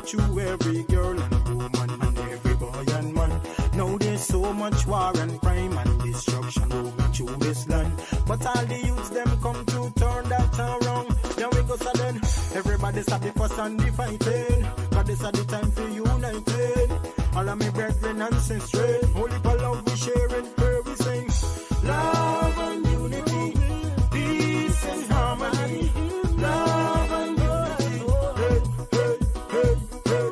float you, every girl and woman and every boy and man. Now there's so much war and crime and destruction roaming through this land. But all the youths them come to turn that around. Now we go sudden, everybody stop the fuss and the fighting. Cause this is the time for uniting. All of me brethren and sisters, holy for love we sharing, prayer we sing. Love and unity, peace and harmony. Love and unity, hey, hey, hey, hey.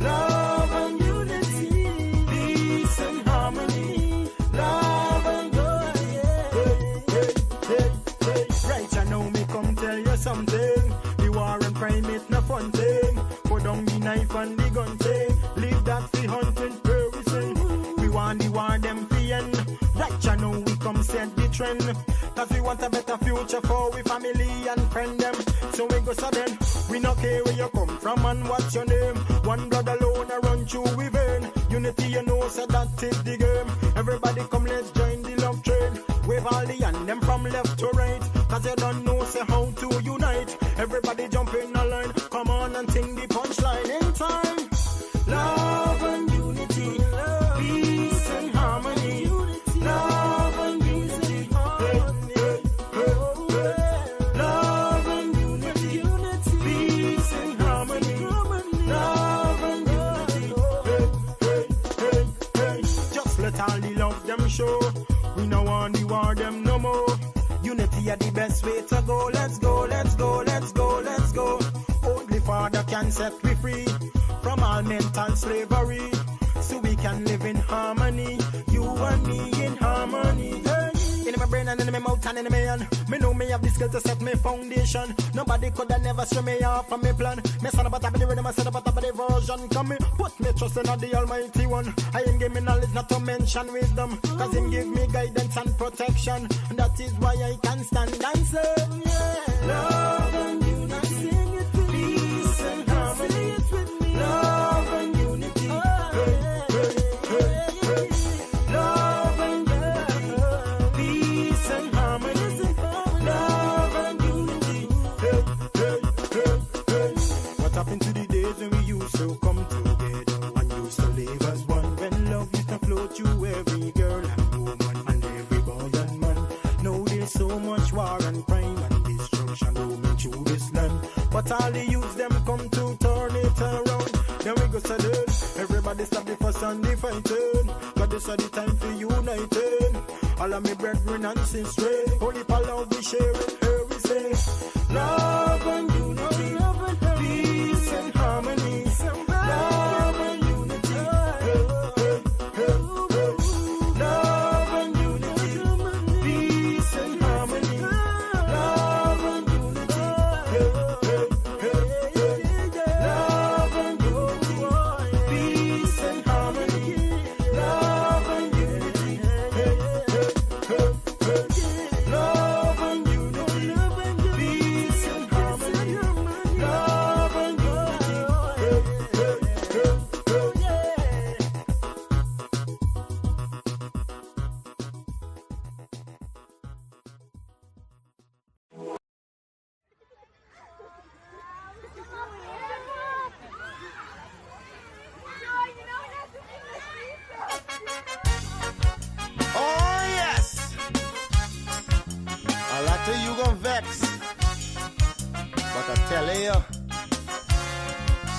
Love and unity, peace and harmony. Love and unity, hey, hey, hey, hey. Right, I know me come tell you something. The war and crime it's no fun thing. Put down the knife and the gun thing. Leave that for hunting, prayer we sing. We want the war them for end. Right, I know we come set the trend. Cause we want a better future for we family and friend them. So we go sudden, we not care where you come from and what's your name. One blood alone I run through we vein. Unity you know so that is the game. Everybody come let's join the love train. Wave all the hand them from left to right. Cause you don't know say how to unite. Everybody jump in a line. Come on and sing the punchline in time. Love and unity, peace and harmony. Love and unity, hey, hey, hey, hey. Love and unity, peace and harmony. Love and unity, hey, hey, hey, hey. Just let all the love them show. We no want the war them no more. Unity are the best way to go. Let's go, let's go, let's go, let's go. Only Father can set we free from all mental slavery, so we can live in harmony. You and me in harmony. Hey. In my brain and in my mouth and in my hand, me know me have the skill to set my foundation. Nobody could have never stray me off from my plan. Me son about the rhythm, I said about the version. Come me, put me trust in the Almighty One. I ain't give me knowledge, not to mention wisdom. Cause him give me guidance and protection. And that is why I can stand and say, yeah. Love and unity, peace and harmony. Love and unity, hey, hey, hey, hey. Love and unity, peace and harmony. Love and unity, hey, hey, hey, hey. What happened to the days when we used to come together and used to live as one? When love used to flow through every girl and woman and every boy and man. Now there's so much war and crime and destruction roaming through this land. But all the youths them come to turn it around. Then we go sudden, everybody stop the fuss and the fighting. Cause this is the time for uniting. All of me brethren and sisters, holy for love we sharing, here we say. Love and unity, peace and harmony. Love and unity, hey, hey, hey, hey. Love and unity, peace and harmony. Love and unity, hey, hey, hey, hey. Love and unity, peace and harmony. Love and unity, hey, hey, hey, hey. Love and unity, peace and harmony. Love and unity, hey, hey, hey, hey, hey. Oh yes, a lot of you gon' vex, but I tell you,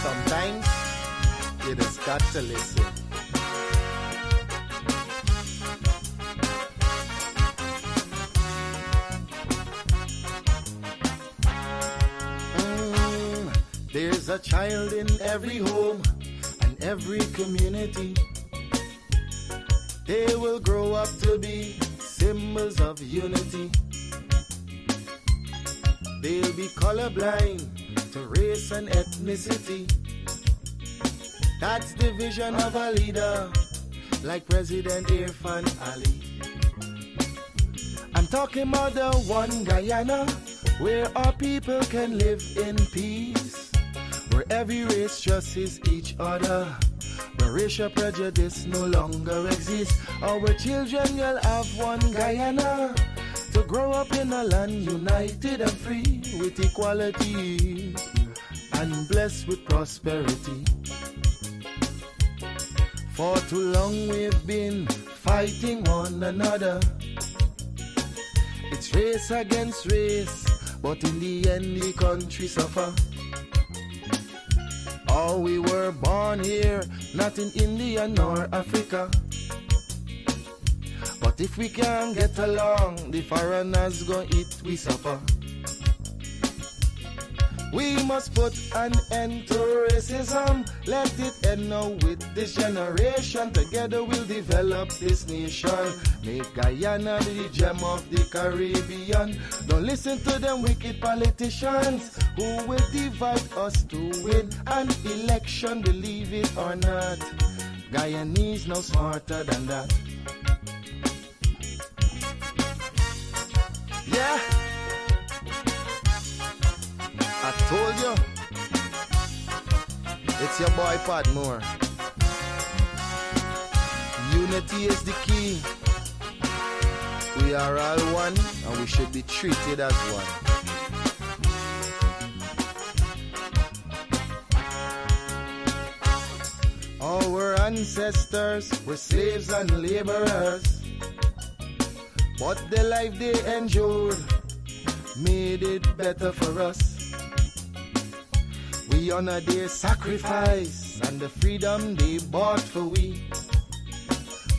sometimes you just got to listen. There's a child in every home and every community. They will grow up to be symbols of unity. They'll be colorblind to race and ethnicity. That's the vision of a leader like President Irfan Ali. I'm talking about the one Guyana where our people can live in peace, where every race trusts each other, where racial prejudice no longer exists. Our children will have one Guyana to grow up in a land united and free with equality and blessed with prosperity. For too long we've been fighting one another. It's race against race, but in the end the country suffer. Oh, we were born here, not in India nor Africa. But if we can't get along, the foreigners gon' eat we suffer. We must put an end to racism. Let it end now with this generation. Together we'll develop this nation. Make Guyana the gem of the Caribbean. Don't listen to them wicked politicians who will divide us to win an election. Believe it or not, Guyanese no smarter than that. Yeah, I told you, it's your boy Padmore. Unity is the key. We are all one and we should be treated as one. Our ancestors were slaves and laborers, but the life they endured made it better for us. We honor their sacrifice and the freedom they bought for we.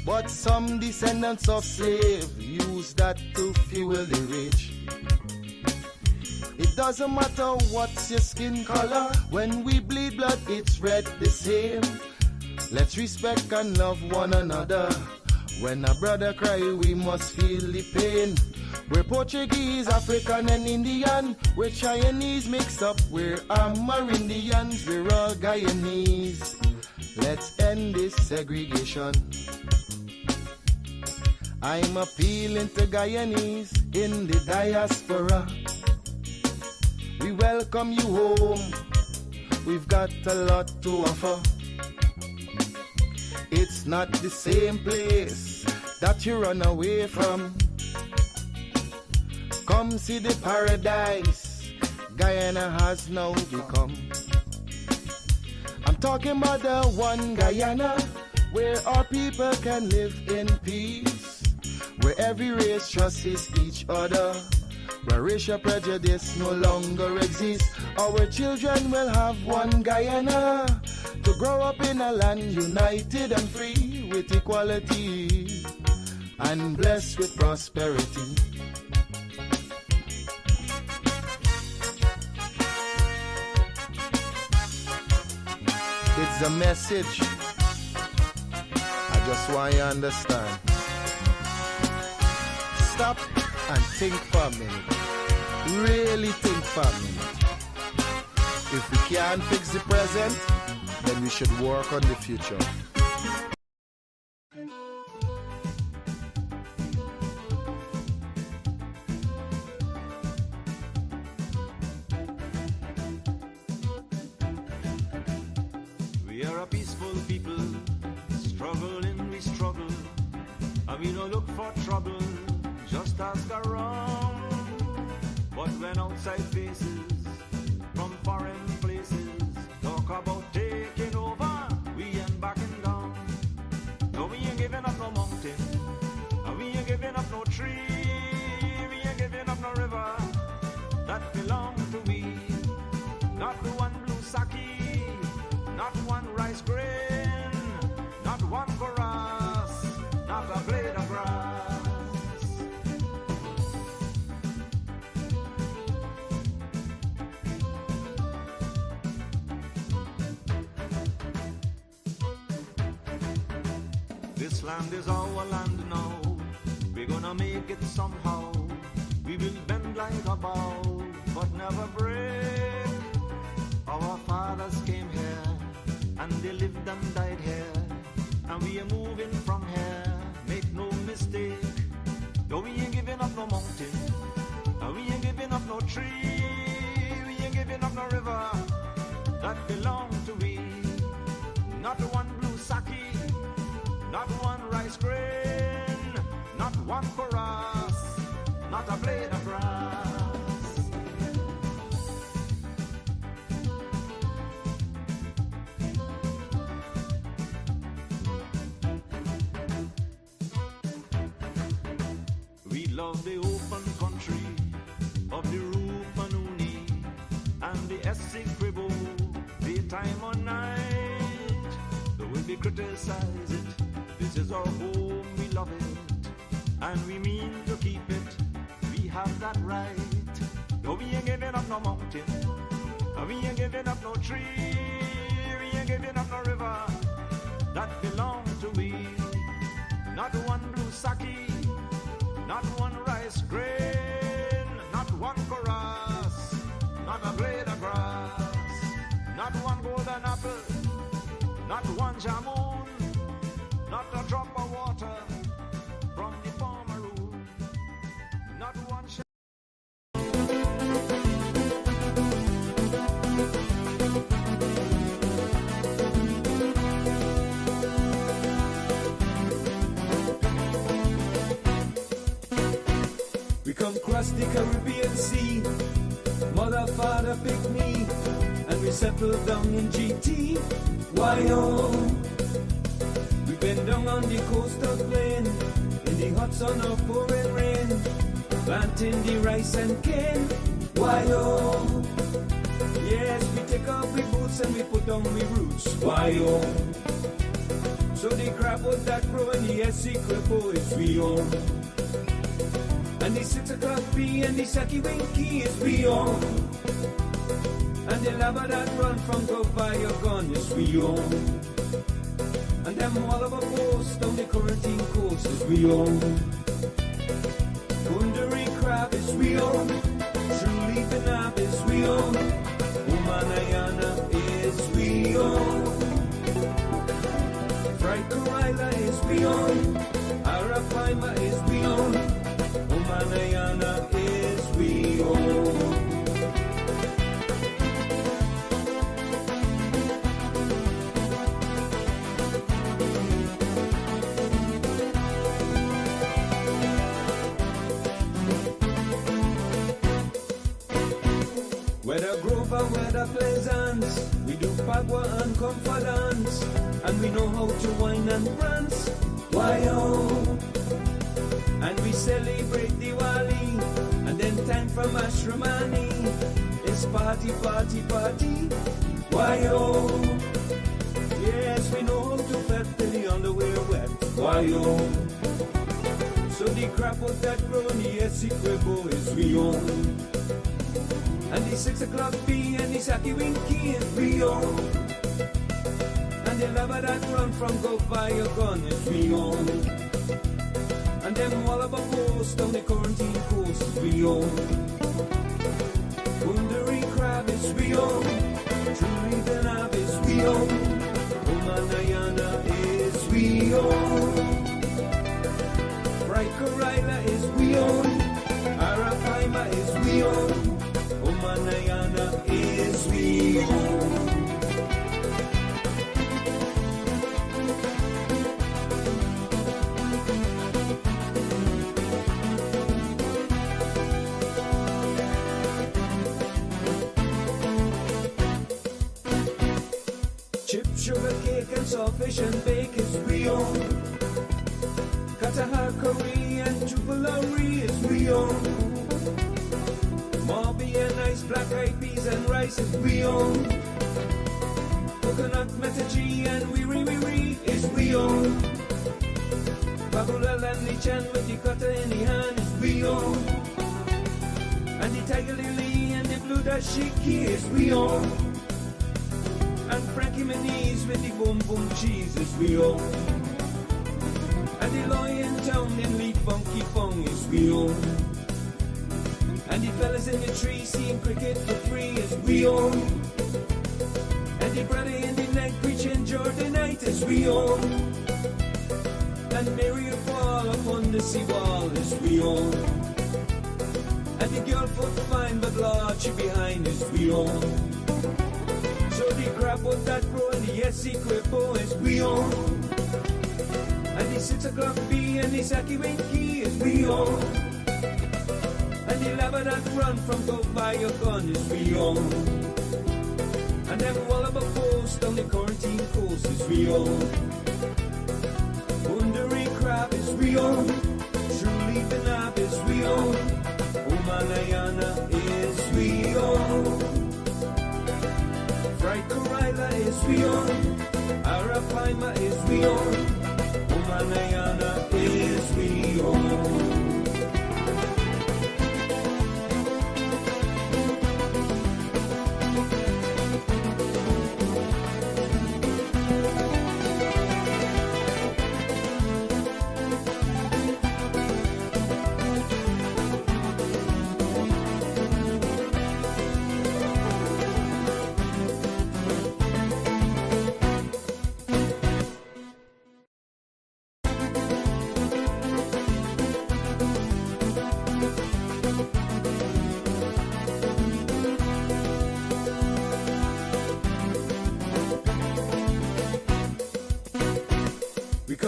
But some descendants of slaves use that to fuel the rich. It doesn't matter what's your skin color, when we bleed blood it's red the same. Let's respect and love one another. When a brother cry we must feel the pain. We're Portuguese, African and Indian. We're Chinese mixed up, we're Amerindians. We're all Guyanese. Let's end this segregation. I'm appealing to Guyanese in the diaspora. We welcome you home. We've got a lot to offer. It's not the same place that you run away from. Come see the paradise Guyana has now become. I'm talking about the one Guyana where our people can live in peace, where every race trusts each other, where racial prejudice no longer exists. Our children will have one Guyana to grow up in a land united and free with equality and blessed with prosperity. It's a message. I just want you to understand. Stop and think for a minute. Really think for a minute. If we can't fix the present, then we should work on the future. We are a peaceful people, struggling we struggle, and we no look for trouble, just ask around. But when outside faces from foreign places talk about taking over, we ain't backing down. No, we ain't giving up no mountain, and we ain't giving up no tree, we ain't giving up no river that belong to we. Not the one blue sake, not one rice grain, not one chorus, not a blade of grass. This land is our land now. We're gonna make it somehow. We will bend like a bow, but never break. Our fathers came here, and they lived and died here, and we are moving from here. Make no mistake. No, we ain't giving up no mountain, and we ain't giving up no tree, we ain't giving up no river that belong to we. Not one blue sake, not one rice grain, not one chorus, not a blade of grass. love the open country of the Rupanuni and the Essequibo, daytime or night. Though we criticize it, this is our home, we love it, and we mean to keep it. We have that right. No, we ain't giving up no mountain, and we ain't giving up no tree, we ain't giving up no river that belong to we. Not one blue sake, not one rice grain, not one chorus, not a blade of grass, not one golden apple, not one jamun, not a drop of water from the farmer room, not one We come cross the Caribbean Sea, mother, father, pick me, and we settle down in GT. Why oh? We've been down on the coastal plain, in the hot sun of pouring rain, planting the rice and cane. Why oh? Yes, we take off the boots and we put on the roots. Why oh? So the crab was that grow in the Essequibo is we own. And the 6 o'clock bee and the Saki Winky is we own. And the lava that run from go by your gun is we own. And them all of a post on the quarantine coast is we own. Kundari crab is we own. True leaping up is we own. Umanayana is we own. Fried Koraila is we own. Arapaima is we own. Umanayana is we own. Whether Grover, whether Pleasance, we do Pagua and Confidence, and we know how to wine and prance. Why oh? And we celebrate Diwali, and then time for Mashramani. It's party, party, party. Why oh? Yes, we know how to fet till the underwear wet. Why oh? So the crap of that grow in the Essequibo is we own. And the 6 o'clock bee and the Saki Winky is we own. And the lava that run from go by your gun is we own. And them all of a post on the quarantine coast is we own. Kundari crab is we own. Truly the nab is we own. Umanayana is we own. Fried Koraila is we own. Arapaima is we own. Umanayana is we own. Chip, sugar cake and sawfish and bake is we own. Katahar curry and chupalari is we own. Marby and ice, black eyed peas and rice is we own. Coconut metachi and wiri is we own. Babula and lichan with the cutter in the hand is we own. And the tiger lily and the blue dashiki is we own. And Frankie Manise with the boom boom cheese is we own. And the lion town in Lee Funky Fong is we own. And the fellas in the tree seeing cricket for free is we own. And the brother in the night preaching Jordanite is we own. And Mary of fall upon the seawall is we own. And the girl foot fine but large she behind is we own. So the crab was that grow in the Essequibo is we own. And the 6 o'clock bee and the Saki Winky is we own. And the lava that run from go by your gun is we own. And them Wallaby post on the quarantine coast is we own. Kundari crab is we own. Truly the nab is we we own. Arapaima is we own. Umanayana is we own.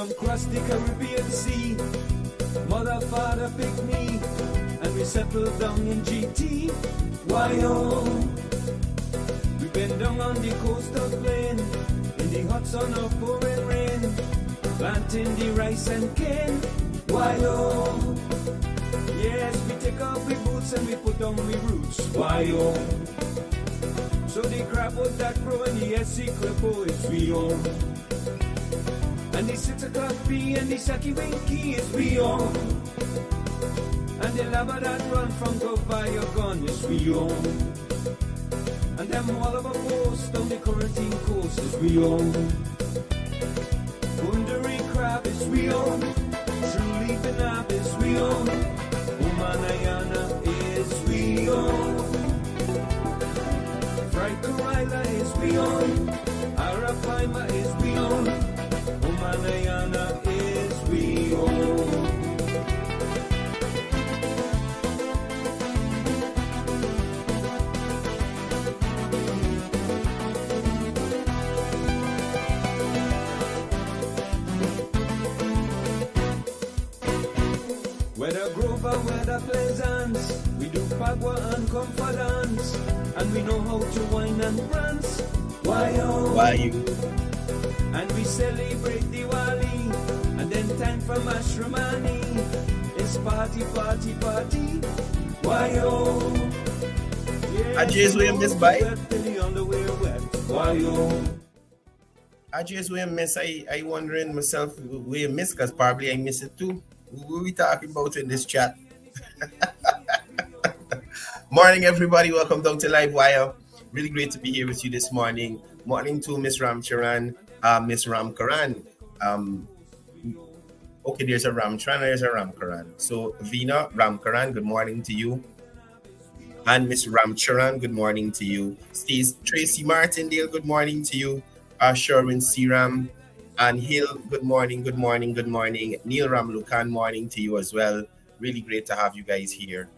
Across the Caribbean Sea, mother, father picked me, and we settled down in GT. Why oh, we've been down on the coastal plain, in the hot sun of pouring rain, planting the rice and cane. Why oh, yes, we take off we boots and we put on we roots. Why oh, so the crab was that grow and the SC crepo is we own. And the 6 o'clock bee and the Saki Winky is we own. And the lava that run from go by your gun is we own. And them all of a post on the quarantine coast is we own. Wondering crab is we own. True leaping up is we own. Umanayana is we own. Fried Koraila is we own. Arapaima is we own. Umanayana is we own. Whether Grover, whether Pleasance, we do Pagua and Confidence, and we know how to wine and prance. Why oh? Why you? And we celebrate Diwali, and then time for Mashramani. It's party, party, party. Why oh? I just will miss by. Why oh? I just will miss. I wondering myself where miss because probably I miss it too. What we talking about in this chat? Morning, everybody. Welcome down to Livewire. Really great to be here with you this morning. Morning to Miss Ramcharan. Miss Ramkaran. Okay, there's a Ramcharan, there's a Ramkaran. So, Veena Ramkaran, good morning to you. And Miss Ramcharan, good morning to you. Tracy Martindale, good morning to you. Sherwin Siram and Hill, good morning, good morning, good morning. Neil Ramlukan, morning to you as well. Really great to have you guys here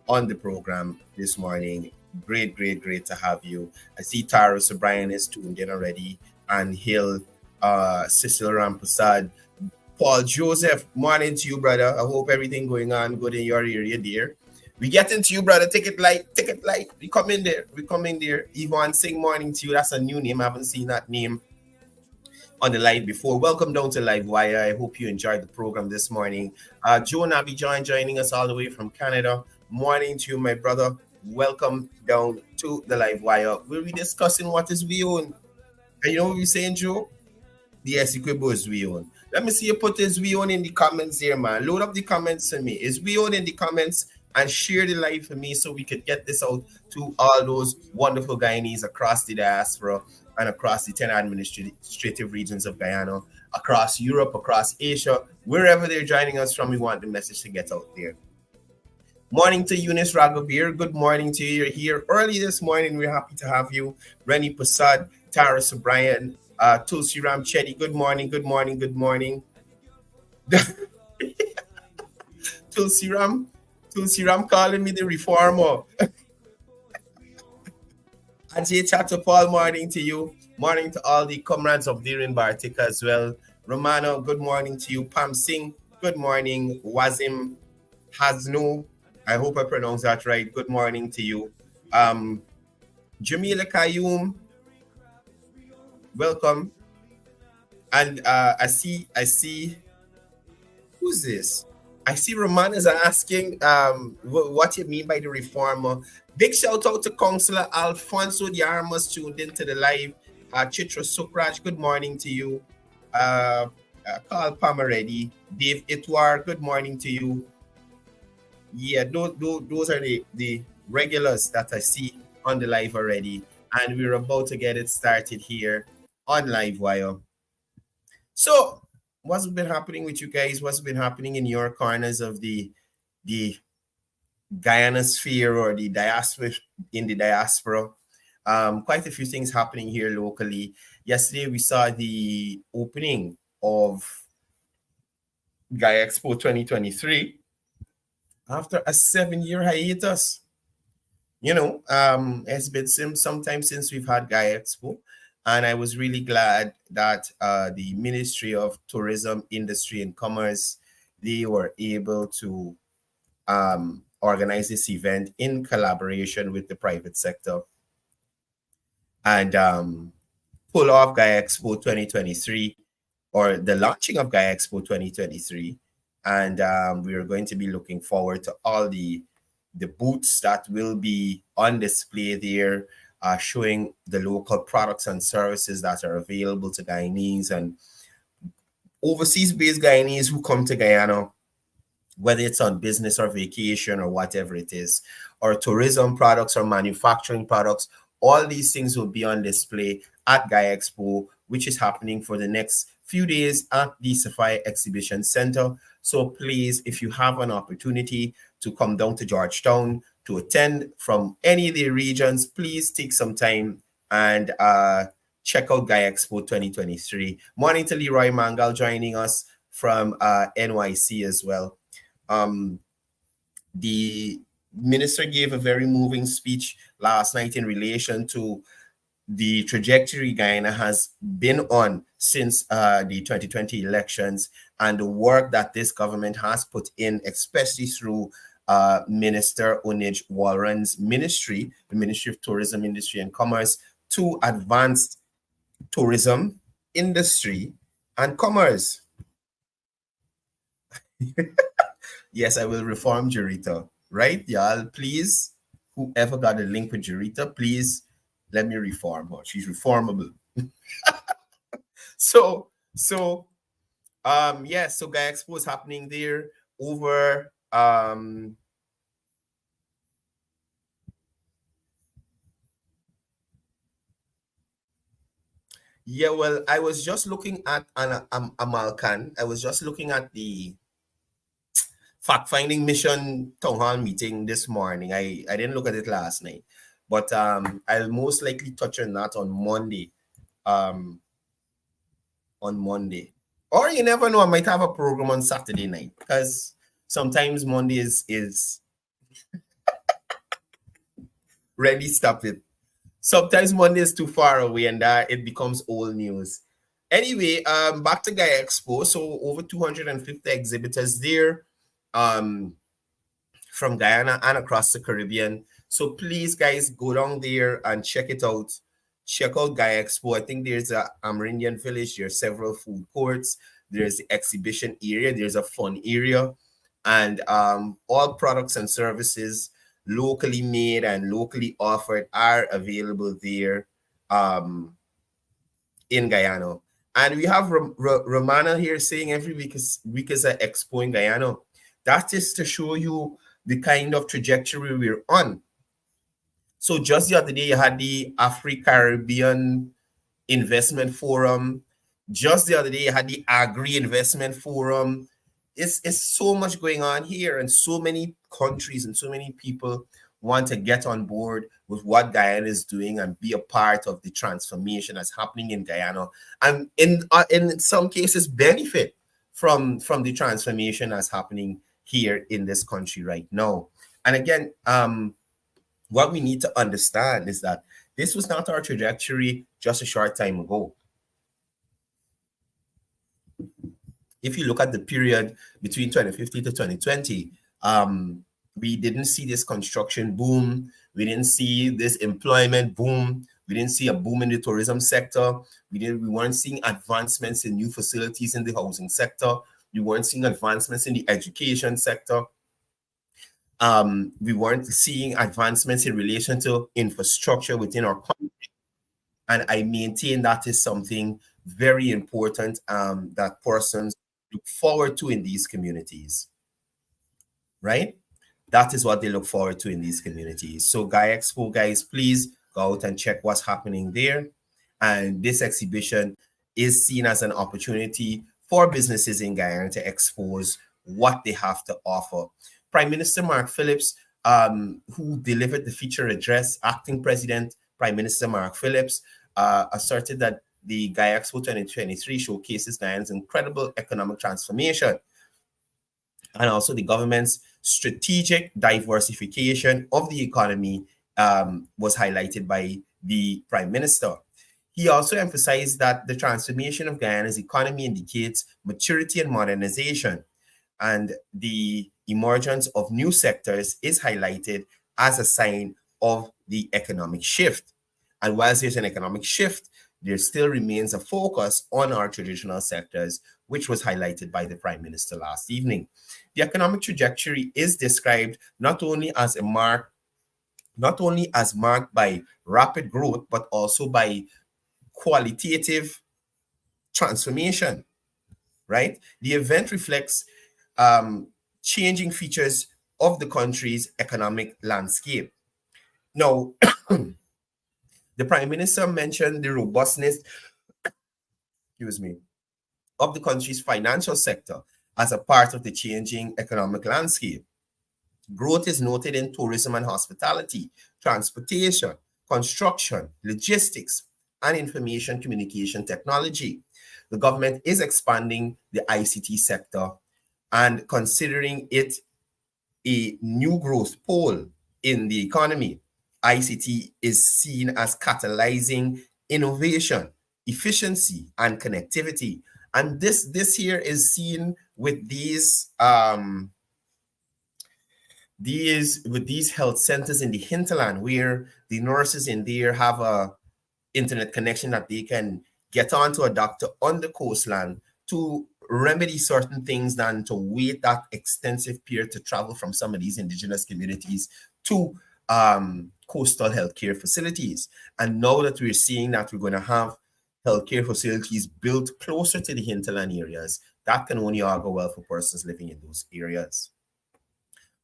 on the program this morning. Great to have you. I see Tara O'Brien is tuned in already. And Hill, Cecil Rampasad, Paul Joseph, morning to you, brother. I hope everything going on good in your area, dear. We get into you, brother. Take it light. We come in there. Yvonne Singh, morning to you. That's a new name. I haven't seen that name on the live before. Welcome down to Livewire. I hope you enjoyed the program this morning. Joe Nabijan joining us all the way from Canada. Morning to you, my brother. Welcome down to the Livewire. We'll be discussing what is we own. And you know what we're saying, Joe? The Equibo is we own. Let me see you put this we own in the comments here, man. Load up the comments for me. Is we own in the comments and share the live for me so we could get this out to all those wonderful Guyanese across the diaspora and across the 10 administrative regions of Guyana, across Europe, across Asia, wherever they're joining us from, we want the message to get out there. Morning to Eunice Raghavir. Good morning to you. You're here early this morning. We're happy to have you. Rennie Prasad, Tara O'Brien, Tulsi Ram Chetty. Good morning. Tulsi Ram calling me the reformer. Ajay Chatterpal, morning to you. Morning to all the comrades of Dirin Bartika as well. Romano, good morning to you. Pam Singh, good morning. Wazim Hasnu, I hope I pronounced that right. Good morning to you. Jamila Kayoum, welcome. And I see, who's this? I see Roman is asking what you mean by the reformer. Big shout out to Councillor Alfonso Diarmas tuned into the live. Chitra Sukraj, good morning to you. Carl Pamaredi, Dave Itwar, good morning to you. Yeah, those are the regulars that I see on the live already. And we're about to get it started here on Livewire. So, what's been happening with you guys? What's been happening in your corners of the Guyana sphere or the diaspora in the diaspora? Quite a few things happening here locally. Yesterday, we saw the opening of Gaia Expo 2023 after a 7-year hiatus. It's been some time since we've had Gaia Expo, and I was really glad that the Ministry of Tourism, Industry and Commerce, they were able to organize this event in collaboration with the private sector and pull off Gaia Expo 2023, or the launching of Gaia Expo 2023. And we are going to be looking forward to all the booths that will be on display there, showing the local products and services that are available to Guyanese and overseas-based Guyanese who come to Guyana, whether it's on business or vacation or whatever it is, or tourism products or manufacturing products. All these things will be on display at Gaia Expo, which is happening for the next few days at the Sapphire Exhibition Center. So please, if you have an opportunity to come down to Georgetown to attend from any of the regions, please take some time and check out Gaia Expo 2023. Morning to Leroy Mangal joining us from NYC as well. The minister gave a very moving speech last night in relation to the trajectory Guyana has been on since the 2020 elections and the work that this government has put in, especially through Minister Onij Warren's ministry, the Ministry of Tourism, Industry and Commerce, to advance tourism, industry, and commerce. Yes, I will reform Jurita, right? Y'all, please, whoever got a link with Jurita, please let me reform her. She's reformable. So Gaia Expo is happening there over yeah, well, I was just looking at Amalkan. I was just looking at the fact-finding mission town hall meeting this morning. I didn't look at it last night, but I'll most likely touch on that on Monday. Or you never know, I might have a program on Saturday night, because sometimes Monday is ready, stop it. Sometimes Monday is too far away and it becomes old news. Anyway, back to Gaia Expo. So over 250 exhibitors there from Guyana and across the Caribbean. So please, guys, go down there and check it out. Check out Gaia Expo. I think there's a Amerindian village. There's several food courts. There's the exhibition area. There's a fun area. And all products and services locally made and locally offered are available there in Guyana. And we have Romana here saying every week is an expo in Guyana. That is to show you the kind of trajectory we're on. So just the other day, you had the Afro-Caribbean Investment Forum. Just the other day, you had the Agri-Investment Forum. It's so much going on here, and so many countries and so many people want to get on board with what Guyana is doing and be a part of the transformation that's happening in Guyana, and in some cases benefit from the transformation that's happening here in this country right now. And again, what we need to understand is that this was not our trajectory just a short time ago. If you look at the period between 2015 to 2020, we didn't see this construction boom. We didn't see this employment boom. We didn't see a boom in the tourism sector. We weren't seeing advancements in new facilities in the housing sector. We weren't seeing advancements in the education sector. We weren't seeing advancements in relation to infrastructure within our country. And I maintain that is something very important that persons look forward to in these communities, right? That is what they look forward to in these communities. So Guy Expo, guys, please go out and check what's happening there. And this exhibition is seen as an opportunity for businesses in Guyana to expose what they have to offer. Prime Minister Mark Phillips, who delivered the feature address, acting president, Prime Minister Mark Phillips, asserted that the Guy Expo 2023 showcases Guyana's incredible economic transformation and also the government's strategic diversification of the economy was highlighted by the Prime Minister. He also emphasized that the transformation of Guyana's economy indicates maturity and modernization, and the emergence of new sectors is highlighted as a sign of the economic shift. And whilst there's an economic shift, there still remains a focus on our traditional sectors, which was highlighted by the Prime Minister last evening. The economic trajectory is described not only as marked by rapid growth, but also by qualitative transformation, right? The event reflects changing features of the country's economic landscape. Now, the Prime Minister mentioned the robustness, of the country's financial sector as a part of the changing economic landscape. Growth is noted in tourism and hospitality, transportation, construction, logistics, and information communication technology. The government is expanding the ICT sector and considering it a new growth pole in the economy. ICT is seen as catalyzing innovation, efficiency, and connectivity. And this here is seen with these health centers in the hinterland, where the nurses in there have a internet connection that they can get onto a doctor on the coastline to remedy certain things than to wait that extensive period to travel from some of these indigenous communities to coastal healthcare facilities. And now that we're seeing that we're going to have healthcare facilities built closer to the hinterland areas, that can only augur well for persons living in those areas,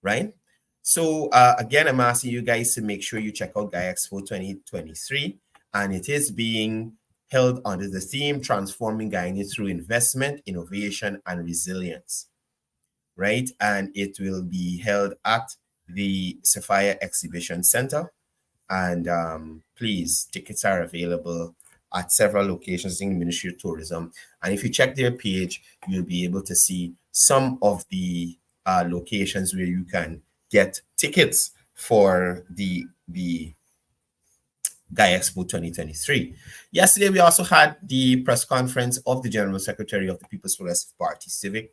right? So again, I'm asking you guys to make sure you check out Guy Expo 2023, and it is being held under the theme Transforming Guyana Through Investment, Innovation, and Resilience, right? And it will be held at the Sapphire Exhibition Center. And please, tickets are available at several locations in the Ministry of Tourism. And if you check their page, you'll be able to see some of the locations where you can get tickets for the Guy Expo 2023. Yesterday, we also had the press conference of the General Secretary of the People's Progressive Party, Civic.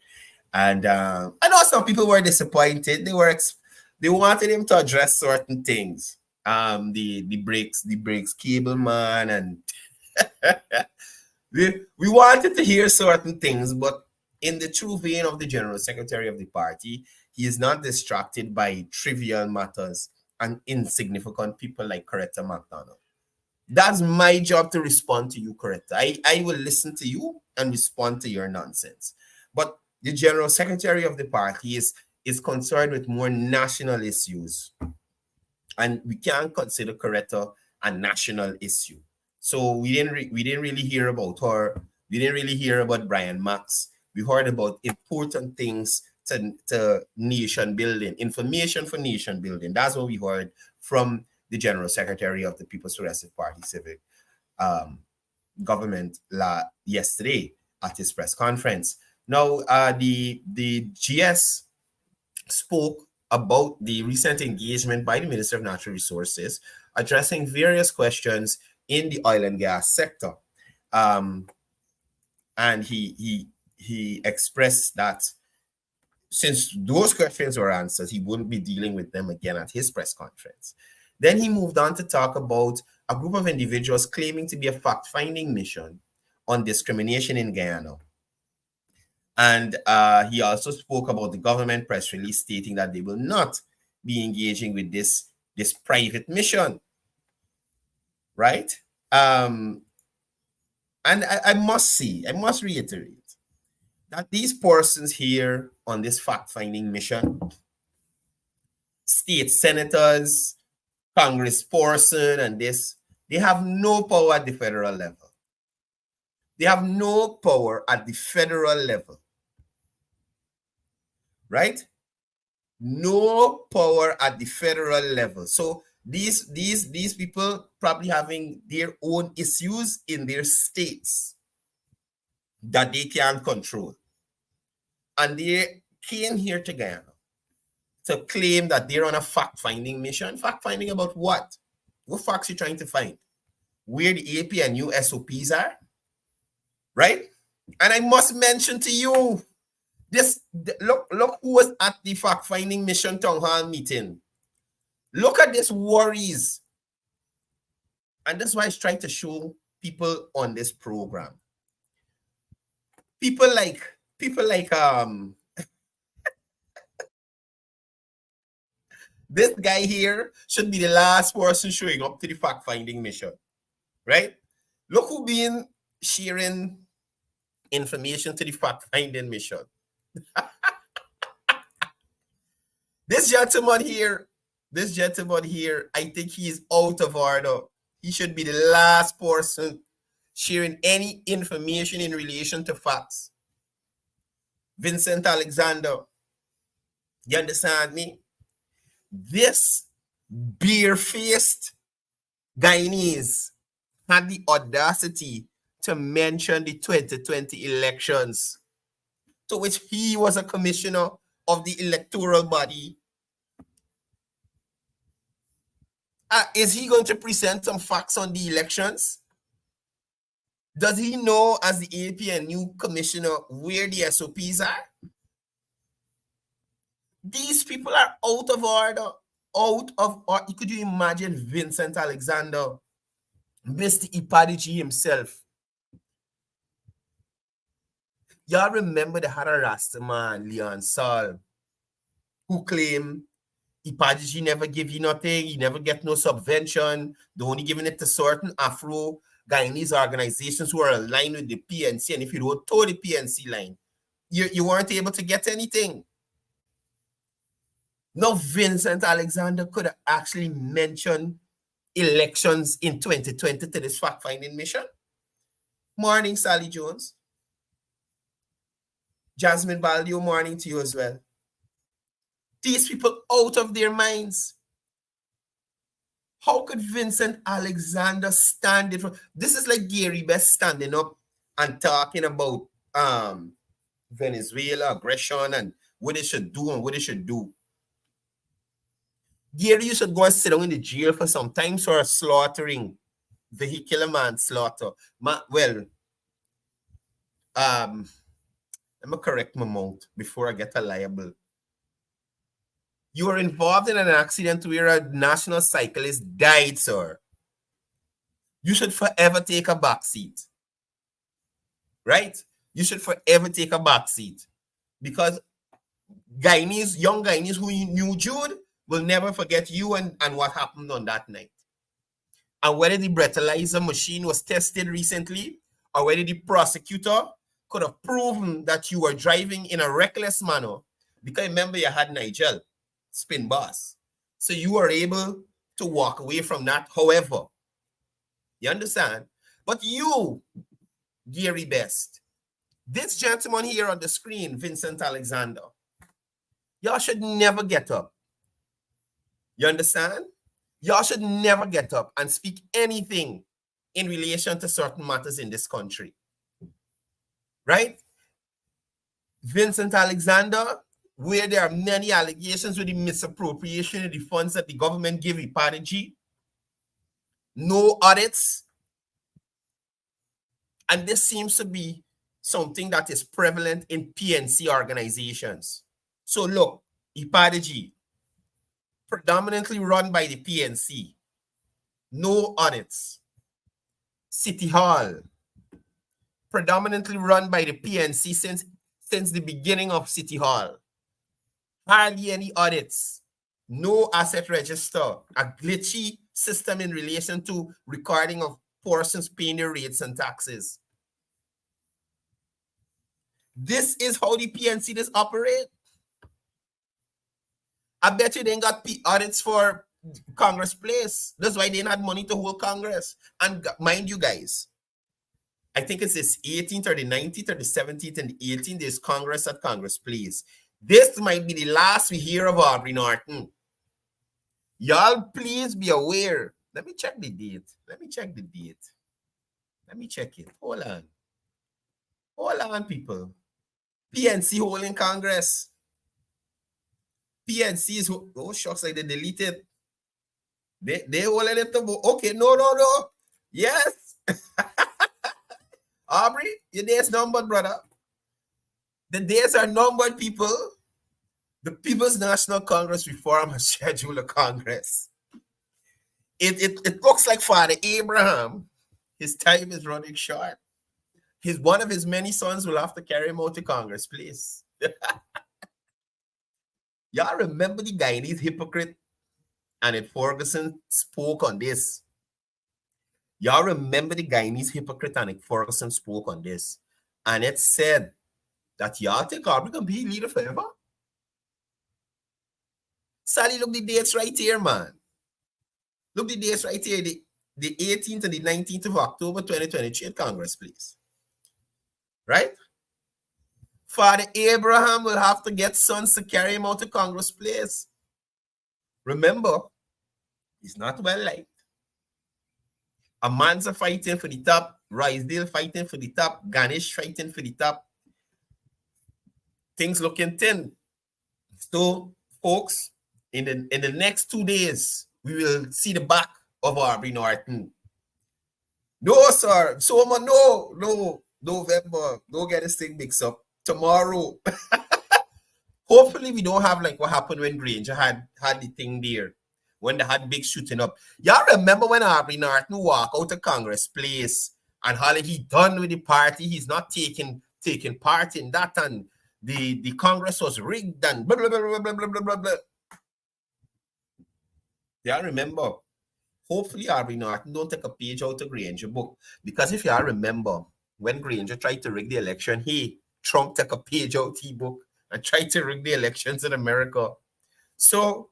And I know some people were disappointed. They wanted him to address certain things. The brakes cable man, and we wanted to hear certain things, but in the true vein of the General Secretary of the party, he is not distracted by trivial matters and insignificant people like Coretta McDonald. That's my job to respond to you, Coretta. I will listen to you and respond to your nonsense. But the General Secretary of the party is concerned with more national issues. And we can't consider Coretta a national issue. So we didn't really hear about her. We didn't really hear about Brian Max. We heard about important things to nation building, information for nation building. That's what we heard from the General Secretary of the People's Progressive Party Civic government yesterday at his press conference. Now, the GS spoke about the recent engagement by the Minister of Natural Resources, addressing various questions in the oil and gas sector. And he expressed that since those questions were answered, he wouldn't be dealing with them again at his press conference. Then he moved on to talk about a group of individuals claiming to be a fact-finding mission on discrimination in Guyana. And he also spoke about the government press release stating that they will not be engaging with this private mission, right? And I must say, I must reiterate that these persons here on this fact-finding mission, state senators, congressperson, and this, they have no power at the federal level. They have no power at the federal level. Right? No power at the federal level. So these people probably having their own issues in their states that they can't control. And they came here together to claim that they're on a fact-finding mission. Fact-finding about what? What facts are you trying to find? Where the AP and new SOPs are? Right? And I must mention to you, look who was at the fact-finding mission town hall meeting. Look at this worries. And that's why I try to show people on this program. People like this guy here should be the last person showing up to the fact-finding mission. Right? Look who been sharing information to the fact-finding mission. This gentleman here, I think he is out of order. He should be the last person sharing any information in relation to facts. Vincent Alexander, you understand me? This bare-faced Guyanese had the audacity to mention the 2020 elections, to which he was a commissioner of the electoral body. Is he going to present some facts on the elections? Does he know, as the AP and new commissioner, where the SOPs are? These people are out of order. Could you imagine Vincent Alexander, Mr. Ipadiji himself? Y'all remember they had a Rasta man, Leon Saul, who claimed Ipadiji never give you nothing, he never get no subvention, they're only giving it to certain Afro Guyanese organizations who are aligned with the PNC, and if you don't toe the PNC line, you weren't able to get anything. Now, Vincent Alexander could have actually mentioned elections in 2020 to this fact-finding mission. Morning, Sally Jones. Jasmine Baldio, morning to you as well. These people out of their minds. How could Vincent Alexander stand it? This is like Gary Best standing up and talking about Venezuela aggression and what they should do and what they should do. Gary, you should go and sit down in the jail for some time for slaughtering, vehicular manslaughter. Let me correct my mouth before I get a liable. You were involved in an accident where a national cyclist died, sir. You should forever take a back seat. Right? You should forever take a back seat. Because young Guyanese who knew Jude will never forget you and what happened on that night. And whether the breathalyzer machine was tested recently, or whether the prosecutor could have proven that you were driving in a reckless manner, because remember you had Nigel, spin boss. So you were able to walk away from that. However, you understand? But you, Gary Best, this gentleman here on the screen, Vincent Alexander, y'all should never get up. You understand? Y'all should never get up and speak anything in relation to certain matters in this country. Right? Vincent Alexander, where there are many allegations with the misappropriation of the funds that the government gave Ipadiji, no audits, and this seems to be something that is prevalent in PNC organizations. So look, Ipadiji, predominantly run by the PNC, no audits. City Hall, predominantly run by the PNC since the beginning of City Hall. Hardly any audits, no asset register, a glitchy system in relation to recording of persons paying their rates and taxes. This is how the PNC does operate. I bet you they ain't got audits for Congress Place. That's why they didn't have money to hold Congress. And mind you guys, I think it's this 18th or the 19th or the 17th and the 18th, there's Congress at Congress Place. This might be the last we hear of Aubrey Norton. Y'all please be aware. Let me check the date. Let me check it. Hold on, people. PNC holding Congress. PNC is, oh, shucks, like they deleted. They holding it to vote. Okay, no. Yes. Aubrey, your days numbered, brother. The days are numbered, people. The People's National Congress Reform has scheduled a Congress. It looks like Father Abraham, his time is running short. One of his many sons will have to carry him out to Congress, please. Y'all remember the Guyanese hypocrite? And Ferguson spoke on this. Y'all remember the Guyanese hypocrite and Ferguson spoke on this. And it said that y'all think Aubrey can be leader forever? Sally, look the dates right here, man. Look the dates right here. The 18th and the 19th of October 2023 at Congress, please. Right? Father Abraham will have to get sons to carry him out to Congress Place. Remember, he's not well liked. Amanza fighting for the top. Risedale fighting for the top. Ganesh fighting for the top. Things looking thin. So, folks, in the next 2 days, we will see the back of Aubrey Norton. No, sir. Soma, no. November. Don't get this thing mixed up. Tomorrow. Hopefully, we don't have like what happened when Granger had the thing there. When they had big shooting up. Y'all remember when Aubrey Norton walked out of Congress Place and Holly, he done with the party. He's not taking part in that, and the Congress was rigged and blah, blah, blah, blah, blah, blah, blah, blah. Y'all remember? Hopefully, Aubrey Norton don't take a page out of Granger book. Because if y'all remember, when Granger tried to rig the election, Trump took a page out of his book and tried to rig the elections in America. So,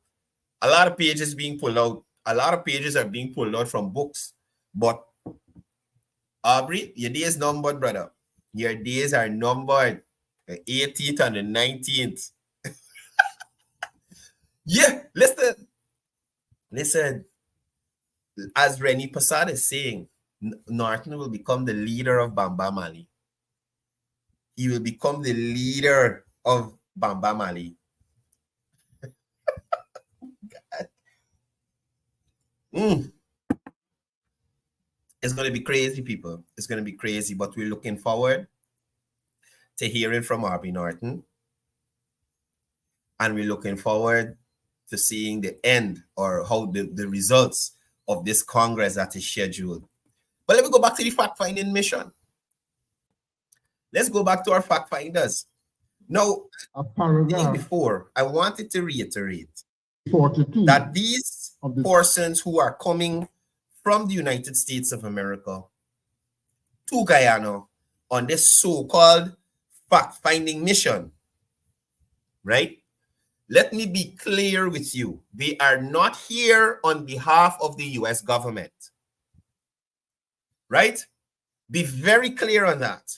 a lot of pages being pulled out. A lot of pages are being pulled out from books. But, Aubrey, your days numbered, brother. Your days are numbered. The 18th and the 19th. Yeah, listen. As Rennie Passad is saying, Norton will become the leader of Bamba Mali. He will become the leader of Bamba Mali. It's going to be crazy, people. It's going to be crazy, but we're looking forward to hearing from Aubrey Norton. And we're looking forward to seeing the end or how the results of this Congress that is scheduled. But let me go back to the fact-finding mission. Let's go back to our fact finders. Now, before, I wanted to reiterate 42 that these persons who are coming from the United States of America to Guyana on this so-called fact-finding mission, right? Let me be clear with you. They are not here on behalf of the U.S. government, right? Be very clear on that.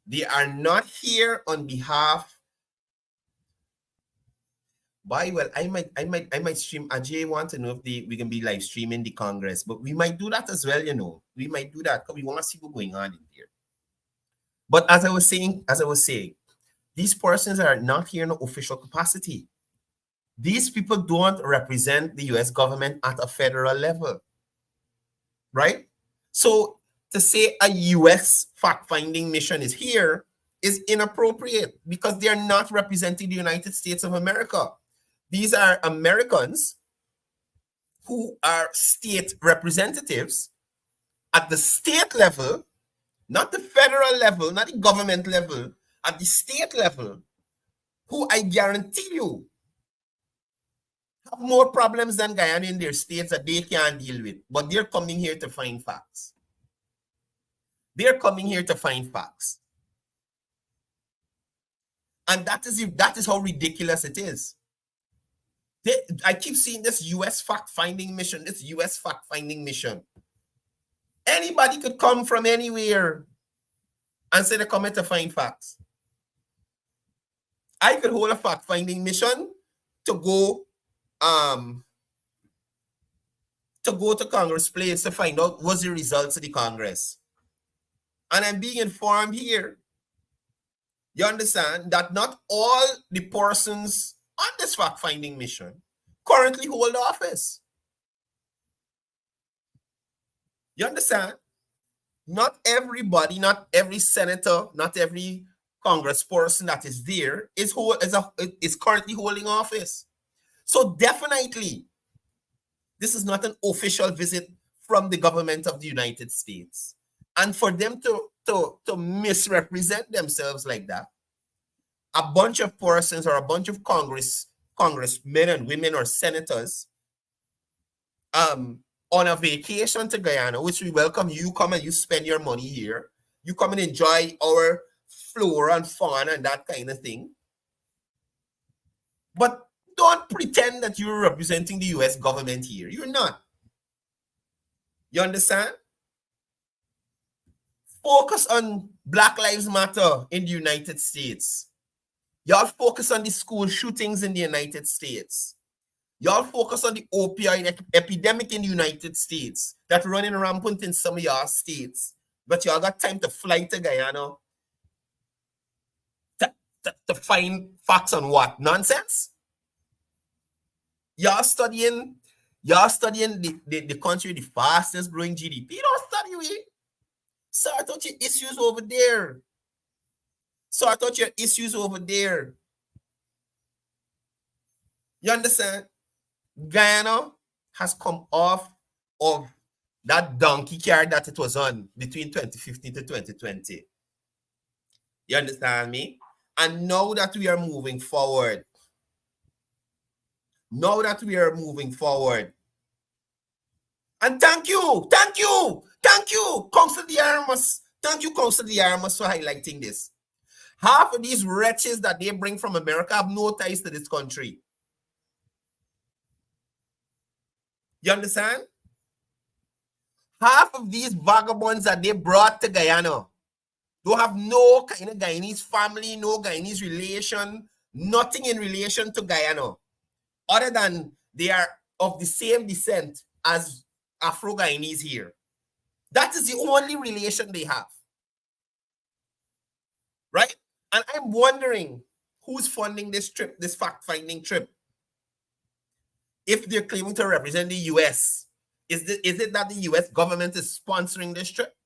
They are not here on behalf. Well, I might stream. Ajay want to know if we can be live streaming the Congress, but we might do that as well, you know. We might do that because we want to see what's going on in here. But as I was saying, these persons are not here in an official capacity. These people don't represent the U.S. government at a federal level, right? So to say a U.S. fact-finding mission is here is inappropriate because they are not representing the United States of America. These are Americans who are state representatives at the state level, not the federal level, not the government level, at the state level, who I guarantee you have more problems than Guyana in their states that they can't deal with, but they're coming here to find facts. They're coming here to find facts. And that is how ridiculous it is. I keep seeing this U.S. fact-finding mission, Anybody could come from anywhere and say they're coming to find facts. I could hold a fact-finding mission to go to Congress Place to find out what's the results of the Congress. And I'm being informed here, you understand, that not all the persons on this fact-finding mission currently hold office. You understand? Not everybody, not every senator, not every congressperson that is there is currently holding office. So definitely, this is not an official visit from the government of the United States. And for them to misrepresent themselves like that, a bunch of persons or a bunch of congressmen and women or senators on a vacation to Guyana, which we welcome you, come and you spend your money here. You come and enjoy our flora and fauna and that kind of thing. But don't pretend that you're representing the US government here. You're not. You understand? Focus on Black Lives Matter in the United States. Y'all focus on the school shootings in the United States. Y'all focus on the opioid epidemic in the United States that's running rampant in some of y'all states. But y'all got time to fly to Guyana to find facts on what? Nonsense? Y'all studying the country with the fastest growing GDP. You don't study it. Sort out your issues over there. Sort out your issues over there. You understand? Guyana has come off of that donkey cart that it was on between 2015 to 2020. You understand me? And now that we are moving forward, and thank you, Council de Armas. Thank you, Council de Armas, for highlighting this. Half of these wretches that they bring from America have no ties to this country. You understand? Half of these vagabonds that they brought to Guyana don't have no kind of Guyanese family, no Guyanese relation, nothing in relation to Guyana, other than they are of the same descent as Afro-Guyanese here. That is the only relation they have. Right? And I'm wondering who's funding this trip, this fact-finding trip. If they're claiming to represent the US, is it that the US government is sponsoring this trip?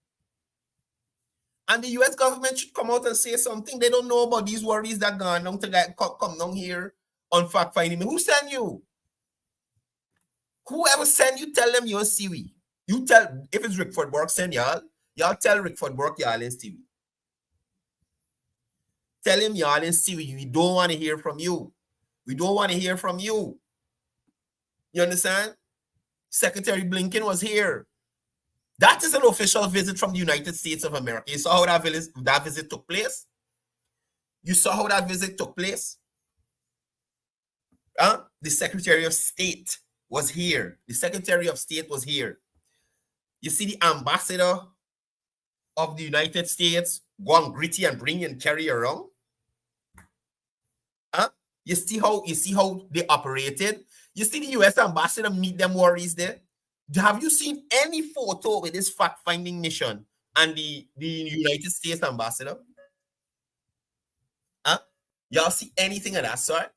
And the US government should come out and say something. They don't know about these worries that gone down to come down here on fact-finding. Who sent you? Whoever sent you, tell them you're in Seaweed. You tell, if it's Rickford Burke send y'all tell Rickford Burke y'all in Seaweed. Tell him y'all in Seaweed. We don't want to hear from you. We don't want to hear from you. You understand? Secretary Blinken was here. That is an official visit from the United States of America. You saw how that visit took place? You saw how that visit took place? The Secretary of State was here. The Secretary of State was here. You see the ambassador of the United States go on gritty and bring and carry around? You see how they operated? You see the US ambassador meet them worries there? Have you seen any photo with this fact-finding mission and the United States ambassador? Y'all see anything of that sort?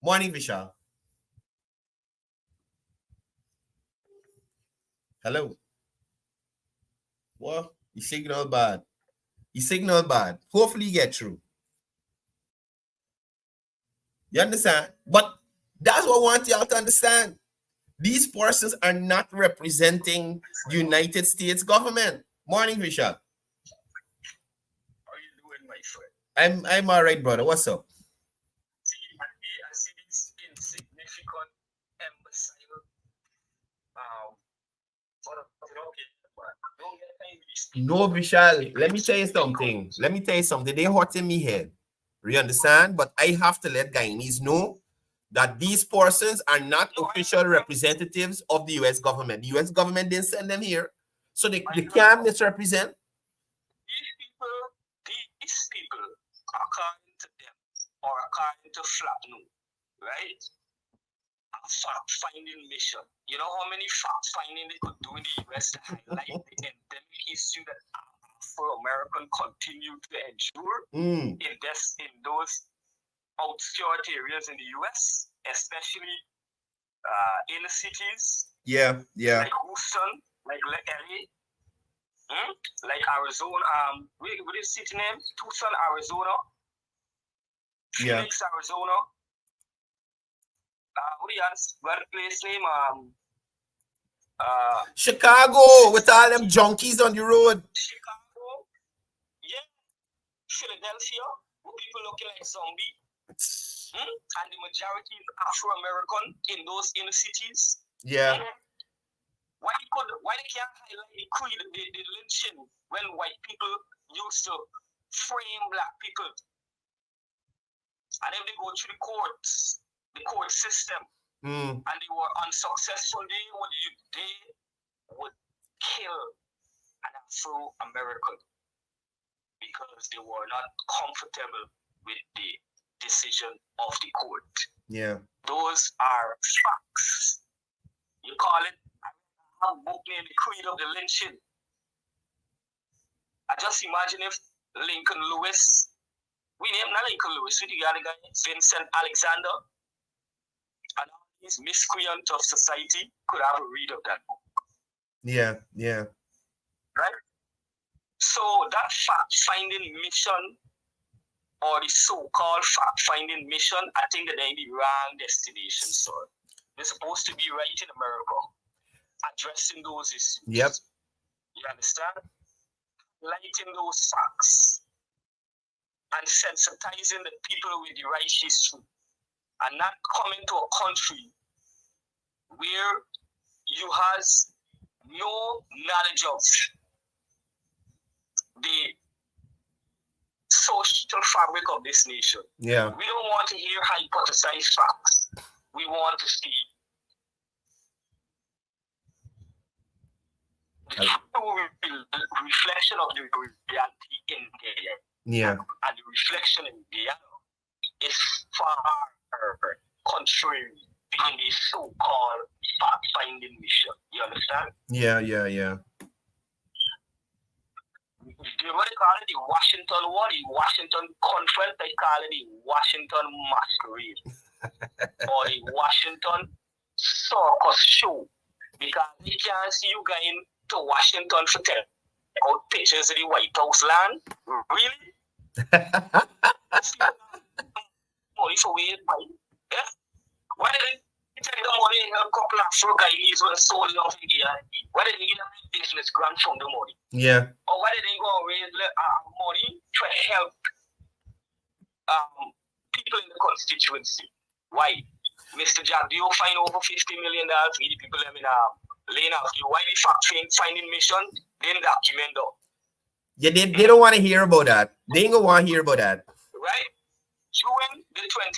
Morning, Vishal. Hello. Well, you signal bad. Hopefully you get through. You understand? But that's what I want y'all to understand. These persons are not representing the United States government. Morning, Vishal. How are you doing, my friend? I'm all right, brother. What's up? I see this insignificant imbecile. But okay, don't get No, Vishal, let me tell you something. They hurting me head. You understand? But I have to let Guyanese know that these persons are not official representatives of the U.S. government. The U.S. government didn't send them here. So they can't misrepresent. These people, according to them, or according to Flapno, right? A fact-finding mission. You know how many fact-finding they could do in the U.S. to highlight the endemic issue that Afro-American continue to endure in those outskirted areas in the U.S., especially in the cities. Yeah. Like Houston, like LA, like Arizona. What is the city name? Tucson, Arizona. Phoenix, Arizona. What place name? Chicago, with all them junkies on the road. Chicago, yeah. Philadelphia, where people looking like zombies. And the majority is Afro-American in those inner cities. Yeah. Why they can't highlight the creed, the lynching, when white people used to frame black people? And if they go through the courts, the court system, and they were unsuccessful, they would kill an Afro-American because they were not comfortable with the decision of the court. Yeah. Those are facts. You call it a book named The Creed of the Lynching. I just imagine if Lincoln Lewis, we name not Lincoln Lewis, we the other guy, Vincent Alexander, and all these miscreants of society could have a read of that book. Yeah. Right? So that fact-finding mission, or the so-called fact-finding mission, I think that they're in the wrong destination, sir. They're supposed to be right in America, addressing those issues. Yep. You understand? Lighting those facts and sensitizing the people with the right history, and not coming to a country where you has no knowledge of the social fabric of this nation. Yeah. We don't want to hear hypothesized facts. We want to see the reflection of the reality in there. Yeah. And the reflection in there is far contrary in the so-called fact-finding mission. You understand? Yeah. What they call it, the Washington what? The Washington Conference, they call it the Washington Masquerade. Or the Washington Circus Show. Because they can't see you going to Washington for take out pictures of the White House land. Really? Money for weird, right? Yeah? Why did they take the money and a couple of Afro guys with a soul of India? Why did they get a business grant from the money? Yeah. Or why did they go and raise money to help people in the constituency? Why? Mr. Jack, do you find over $50 million for the people in laying out? Why the fact-finding mission didn't document though? Yeah, they don't want to hear about that. They ain't gonna want to hear about that. Right? During the 2015,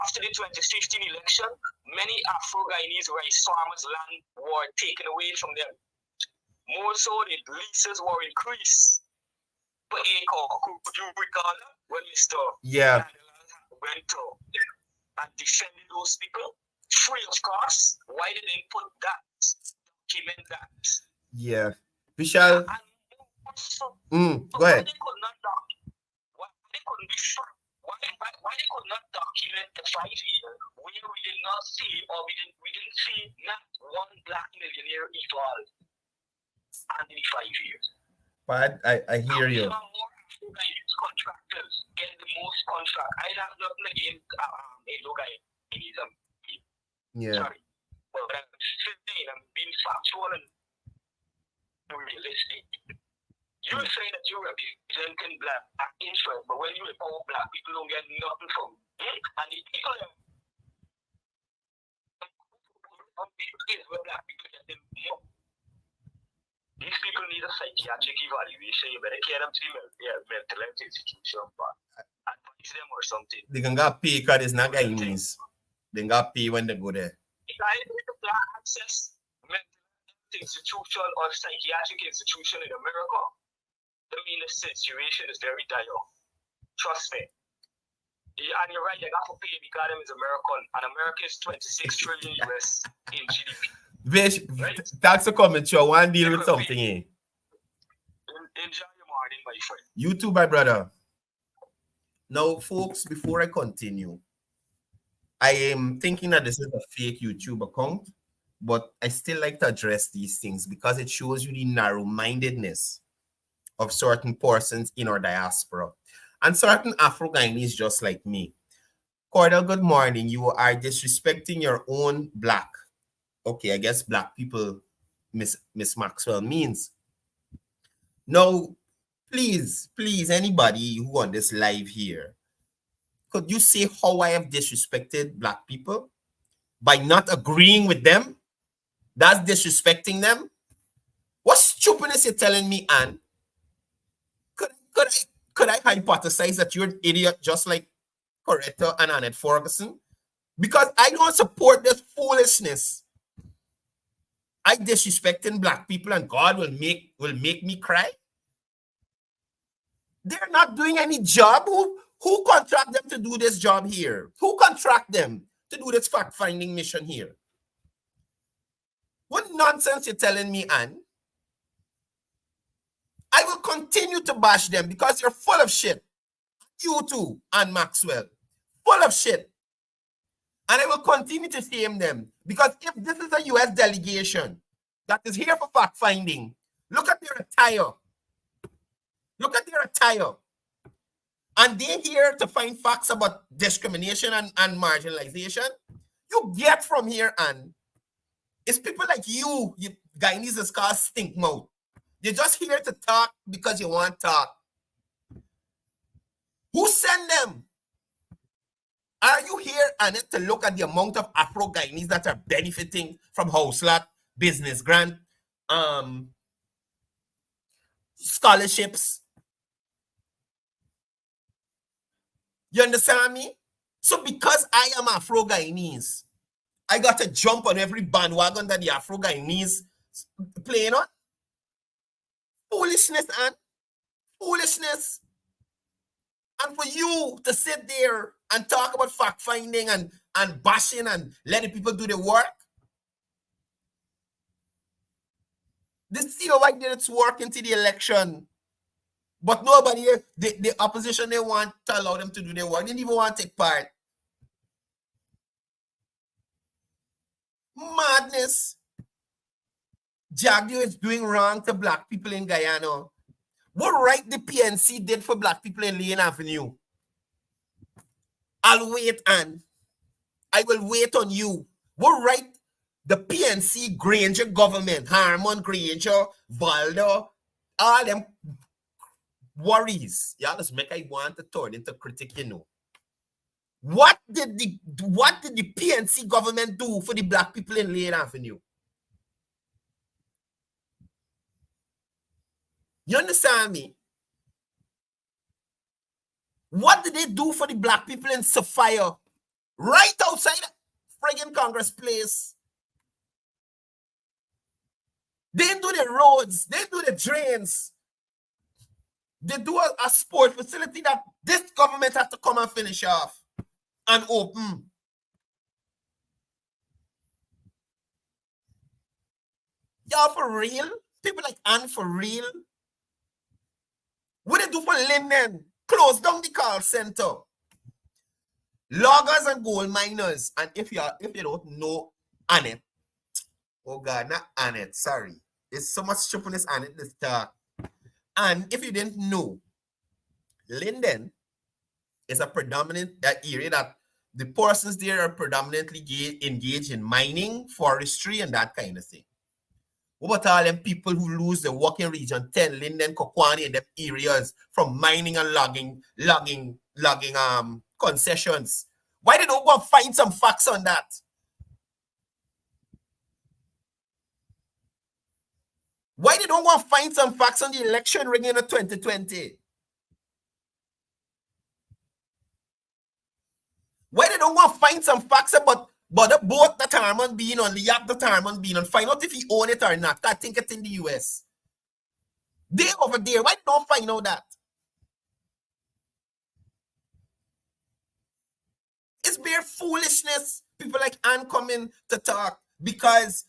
after the 2015 election, many Afro-Guyanese rice farmers' land were taken away from them. More so, the leases were increased per acre. Could you recall that? When Mr. Yeah. went to and defended those people free of cost? Why did they put that? Document that? Yeah. Vishal. Go ahead. Why they couldn't be sure? Why they could not document the 5 years where we did not see, or we didn't see not one black millionaire evolve under the 5 years? But I hear you. Contractors get the most contract. I have nothing against Yeah. Sorry, but I'm saying I'm being factual and realistic. You were saying that you're representing black interest, but when you report black people don't get nothing from it. And the people that where black people get them more. These people need a psychiatrist. psychiatric evaluation, you better care them to the mental health institution, but advise them or something. They can get pay because it's not Guyanese. They got pay when they go there. If I access mental health institution or psychiatric institution in America, I mean the situation is very dire. Trust me. And you're right, you got to pay because them is American, and America is 26 trillion US in GDP. Vish, right? Thanks for coming, Joe. I want to deal with something here. Enjoy your morning, my friend. You too, my brother. Now, folks, before I continue, I am thinking that this is a fake YouTube account, but I still like to address these things because it shows you the narrow-mindedness of certain persons in our diaspora and certain Afro-Guyanese just like me. Courdel, good morning. You are disrespecting your own black. Okay, I guess black people, Miss Maxwell means. Now, please, anybody who on this live here, could you say how I have disrespected black people by not agreeing with them? That's disrespecting them? What stupidness you're telling me, Anne? Could I hypothesize that you're an idiot just like Coretta and Annette Ferguson? Because I don't support this foolishness. I disrespecting black people and God will make me cry. They're not doing any job. Who contract them to do this job here? Who contract them to do this fact-finding mission here? What nonsense you're telling me, Anne? I will continue to bash them because you're full of shit. You too, Anne Maxwell. Full of shit. And I will continue to shame them because if this is a U.S. delegation that is here for fact-finding, look at their attire. Look at their attire. And they're here to find facts about discrimination and marginalization. You get from here, and it's people like you Guyanese is called stink mouth. You're just here to talk because you want to talk. Who sent them? Are you here, Annette, to look at the amount of Afro-Guyanese that are benefiting from house lot, business grant, scholarships? You understand me? So because I am Afro-Guyanese, I got to jump on every bandwagon that the Afro-Guyanese playing on. Foolishness, and foolishness. And for you to sit there and talk about fact-finding and bashing and letting people do the work. This COI did its work into the election. But nobody, the opposition, they want to allow them to do their work. They didn't even want to take part. Madness. Jagdio is doing wrong to black people in Guyana. What right the PNC did for black people in Lane Avenue? I'll wait, and I will wait on you. What right the PNC Granger government, Harmon Granger, Valdo, all them worries. Y'all just make I want to turn into critic, you know. What did the PNC government do for the black people in Lane Avenue? You understand me? What did they do for the black people in Sophia? Right outside the friggin' Congress Place. They do the roads. They do the drains. They do a sport facility that this government has to come and finish off and open. Y'all for real? People like Anne for real? What they do for Linden? Close down the call center. Loggers and gold miners. And if you don't know Annette, oh God, not Annette, sorry. There's so much stupidness Annette this talk. And if you didn't know, Linden is a predominant area that the persons there are predominantly engaged in mining, forestry, and that kind of thing. What about all them people who lose their work in Region 10, Linden, Kokwani, and them areas from mining and logging concessions? Why they don't go and find some facts on that? Why they don't want to find some facts on the election ring in 2020? Why they don't want to find some facts about the boat that Harman being on, the yacht that Harman being on, find out if he own it or not? I think it's in the US. They over there, why don't find out that? It's bare foolishness. People like Ann coming to talk because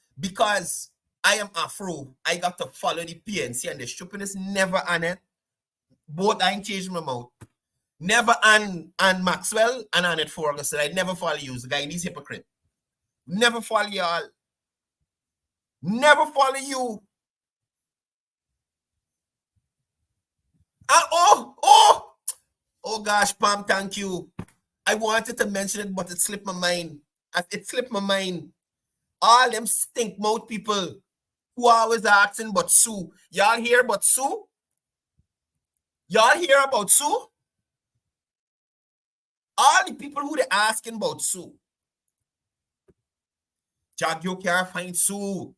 I am Afro. I got to follow the PNC and the stupidness never on it. Both I ain't changed my mouth. Never Ann Maxwell and Annette Ferguson. I never follow you. The guy, he's hypocrite. Never follow y'all. Never follow you. Oh gosh, Pam, thank you. I wanted to mention it, but it slipped my mind. It slipped my mind. All them stink mouth people who always asking about Sue. Y'all hear about Sue? Y'all hear about Sue? All the people who they asking about Sue. Jagyo can't find Sue.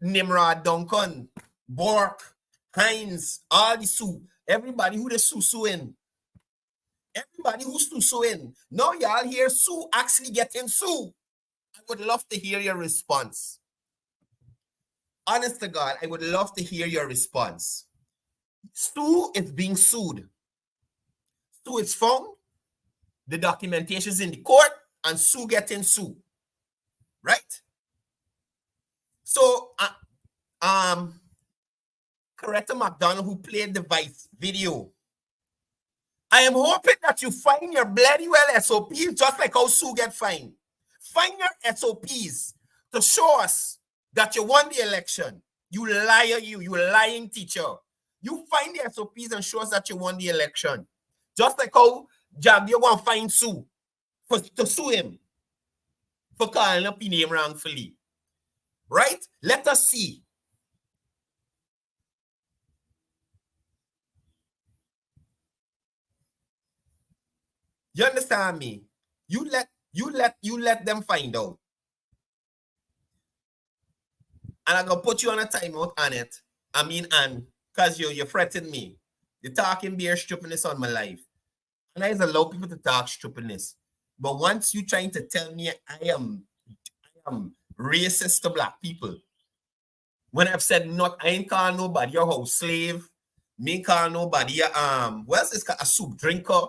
Nimrod Duncan, Bork, Hines, all the Sue. Everybody who they suing. Everybody who's suing. Now y'all hear Sue actually getting Sue. I would love to hear your response. Honest to God, I would love to hear your response. Sue is being sued. Sue is found. The documentation is in the court, and Sue getting sued. Right? So, Coretta McDonald, who played the Vice video, I am hoping that you find your bloody well SOPs just like how Sue get fined. Find your SOPs to show us that you won the election. You liar, you lying teacher. You find the SOPs and show us that you won the election. Just like how Jagyo want to find Sue to sue him for calling up his name wrongfully. Right? Let us see. You understand me? You let them find out. And I'm gonna put you on a timeout on it. Because you're fretting me. You're talking bare stupidness on my life. And I allow people to talk stupidness. But once you trying to tell me I am racist to black people, when I've said not, I ain't call nobody a house slave, me call nobody a soup drinker.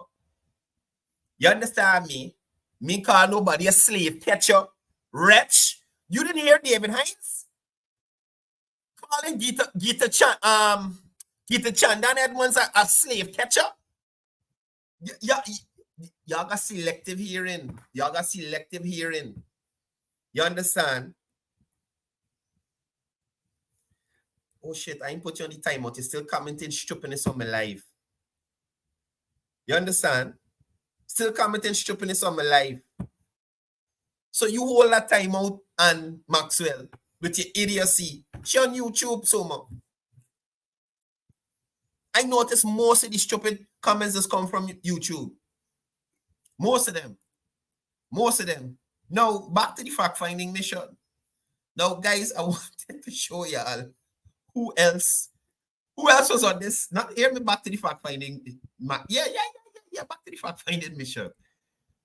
You understand me? Me call nobody a slave catcher, wretch. You didn't hear David Hines calling Gita Chandan Edmonds a slave catcher? Y'all got selective hearing. Y'all got selective hearing. You understand? Oh shit, I ain't put you on the timeout. You're still commenting stupidness on my life. You understand? Still commenting stupidness on my life. So you hold that timeout and Maxwell with your idiocy. She on YouTube so much. I notice most of the stupid comments just come from YouTube. Most of them. Most of them. Now, back to the fact-finding mission. Now, guys, I wanted to show y'all who else was on this. Not hear me back to the fact-finding. Yeah, back to the fact-finding mission.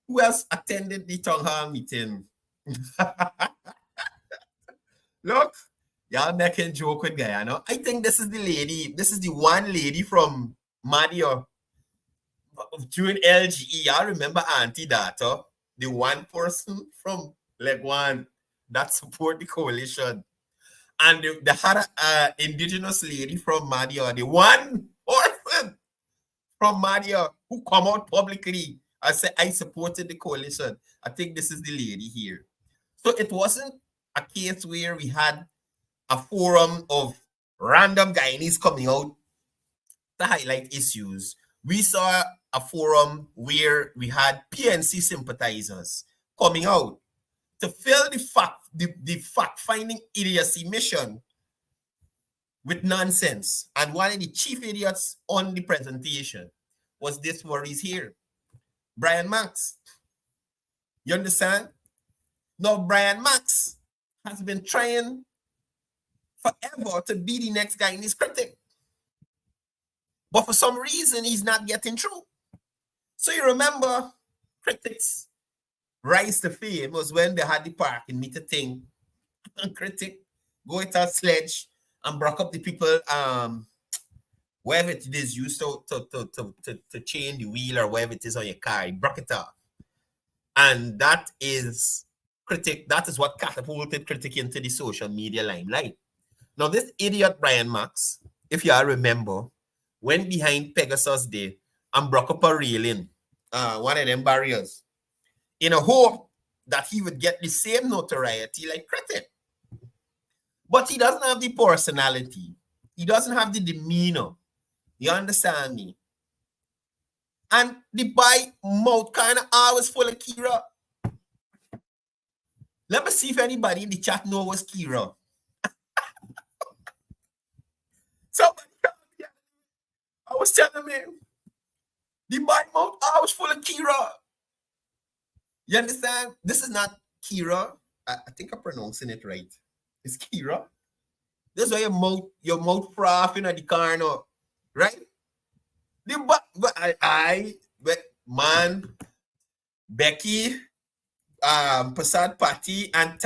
Who else attended the town hall meeting? Look, y'all making joke with Guyana. I think this is the lady. This is the one lady from Madio during LGE. Y'all remember Auntie Data? The one person from Leg One that support the coalition. And they had an indigenous lady from Madio. The one person from Madio who come out publicly and say, I supported the coalition. I think this is the lady here. So it wasn't a case where we had a forum of random Guyanese coming out to highlight issues. We saw a forum where we had PNC sympathizers coming out to fill the fact-finding idiocy mission with nonsense. And one of the chief idiots on the presentation was this Maurice here, Brian Max. You understand? Now, Brian Max has been trying forever to be the next guy in his critic. But for some reason, he's not getting through. So you remember critics' rise to fame was when they had the parking meter thing. And critic go with a sledge and broke up the people, wherever it is used to chain the wheel or wherever it is on your car, he broke it off. And that is what catapulted critic into the social media limelight. Now, this idiot Brian Max, if you all remember, went behind Pegasus Day and broke up a railing, one of them barriers, in a hope that he would get the same notoriety like critic. But he doesn't have the personality. He doesn't have the demeanor. You understand me? And the boy mouth kind of always full of Kira. Let me see if anybody in the chat knows what's Kira. Somebody, I was telling him, the boy mouth always full of Kira. You understand? This is not Kira. I think I'm pronouncing it right. It's Kira. This is why your mouth frothing at the corner, right? Man, Becky, Passad Patty, and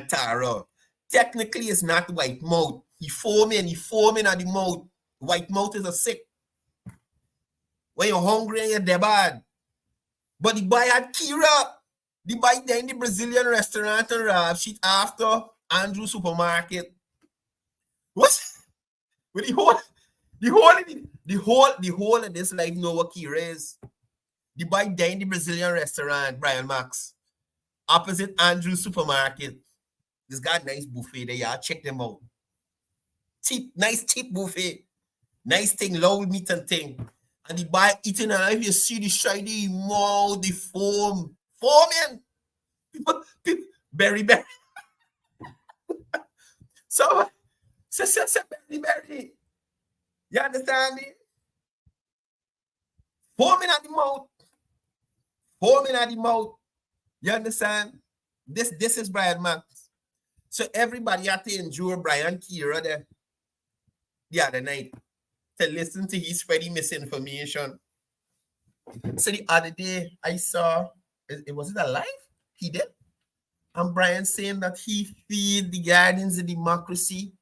Tara. Technically, it's not white mouth. He foaming at the mouth. White mouth is a sick. When you're hungry and you're dead bad. But the boy had Kira. The boy there in the Brazilian restaurant and Rab sheet after Andrew supermarket. What? With the whole of this life know what Kira is. The boy there in the Brazilian restaurant, Brian Max, opposite Andrew supermarket. This got nice buffet there. Y'all check them out. Nice cheap buffet. Nice thing, low meat and thing. And the boy eating, and if you see the shiny mouth, the foaming. People, berry. So, berry. You understand me? Foaming at the mouth. You understand? This is Brian Max. So everybody had to endure Brian Kira there the other night to listen to his spreading misinformation. So the other day I saw, was it a live? He did. And Brian saying that he feed the guardians of democracy.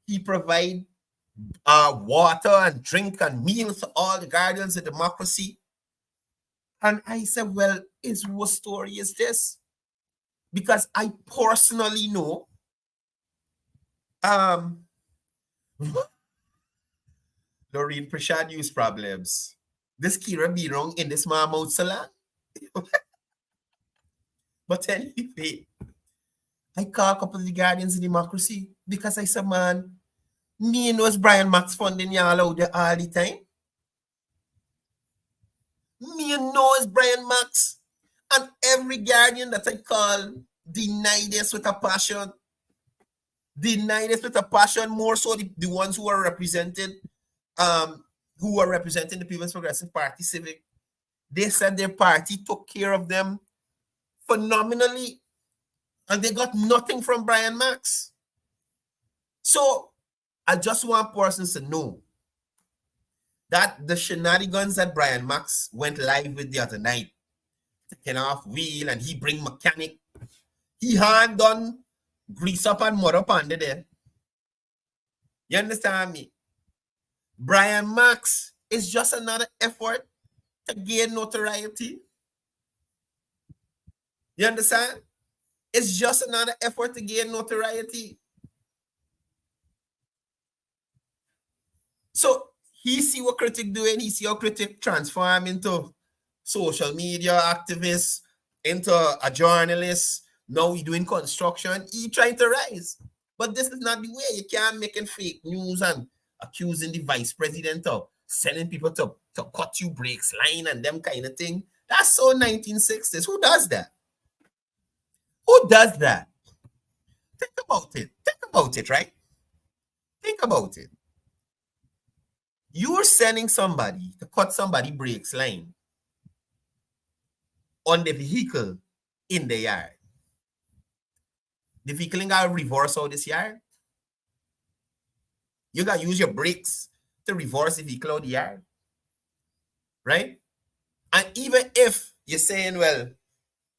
He provide water and drink and meals to all the guardians of democracy. And I said, well, what story is this? Because I personally know Lorraine Prashad use problems. This Kira be wrong in this mouth salon. But anyway, I call a couple of the guardians of democracy because I said, man, me knows Brian Max funding y'all out there all the time. Me knows Brian Max. And every guardian that I call deny this with a passion. More so the ones who are represented, who are representing the People's Progressive Party Civic. They said their party took care of them phenomenally. And they got nothing from Brian Max. So I just want persons to know that the shenanigans that Brian Max went live with the other night, taking off wheel and he bring mechanic, he had done grease up and mud up under there. You understand me? Brian Max is just another effort to gain notoriety. You understand? It's just another effort to gain notoriety. So he see what critic doing, he see how critic transform into social media activist, into a journalist. Now he doing construction. He trying to rise. But this is not the way. You can't make fake news and accusing the vice president of sending people to cut you brakes line and them kind of thing. That's so 1960s. Who does that? Who does that? Think about it, right? Think about it. You're sending somebody to cut somebody brakes line on the vehicle in the yard. The vehicle ain't got to reverse out this yard. You got to use your brakes to reverse the vehicle out the yard. Right? And even if you're saying, well,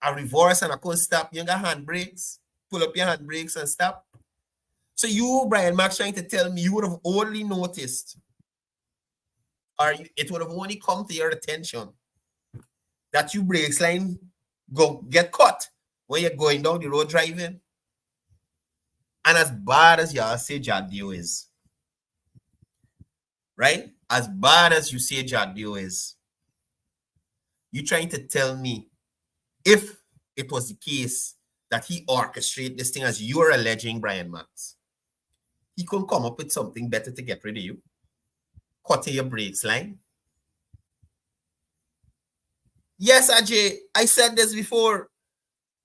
I reverse and I couldn't stop, you got handbrakes, pull up your handbrakes and stop. So you, Brian Max, trying to tell me you would have only noticed, or it would have only come to your attention that your brakes line go get caught when you're going down the road driving. And as bad as y'all say Jadio is, right? As bad as you say Jadio is, you trying to tell me if it was the case that he orchestrated this thing as you're alleging, Brian Max, he couldn't come up with something better to get rid of you? Cutting your brakes line? Yes, Ajay, I said this before.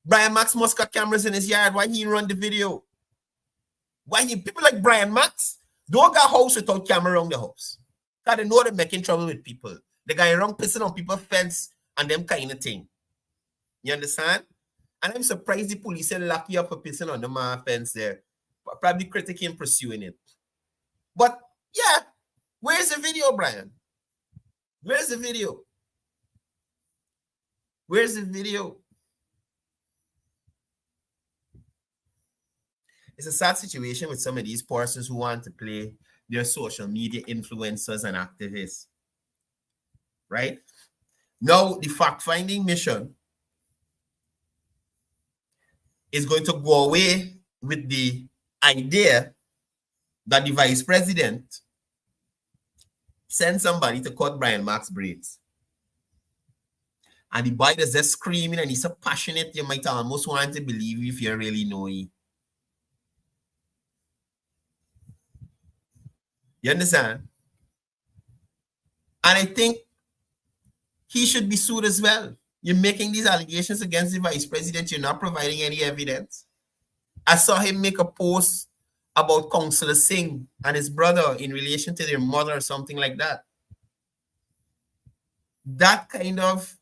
Brian Max must got cameras in his yard. Why he run the video? Why he, people like Brian Max don't got house without camera around the house? Because they know they're making trouble with people. The guy around pissing on people's fence and them kind of thing. You understand? And I'm surprised the police said lock you up for pissing on the fence there. Probably critiquing pursuing it. But yeah, where's the video, Brian? Where's the video? Where's the video? It's a sad situation with some of these persons who want to play their social media influencers and activists. Right? Now, the fact-finding mission is going to go away with the idea that the vice president sent somebody to cut Brian Max braids. And the boy is just screaming and he's so passionate, you might almost want to believe if you really know him. You understand? And I think he should be sued as well. You're making these allegations against the vice president. You're not providing any evidence. I saw him make a post about Councillor Singh and his brother in relation to their mother or something like that. That kind of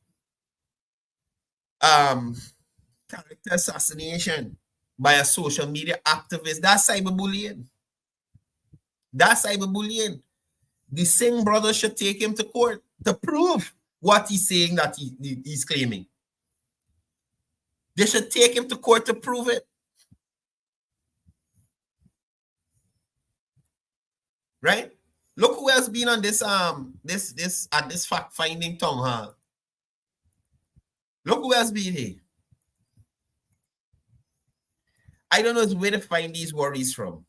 character assassination by a social media activist, that's cyberbullying. That's cyberbullying. The Singh brother should take him to court to prove what he's saying that he's claiming. They should take him to court to prove it. Right? Look who else been on this this fact-finding town hall. Look who else been here. I don't know where to find these worries from.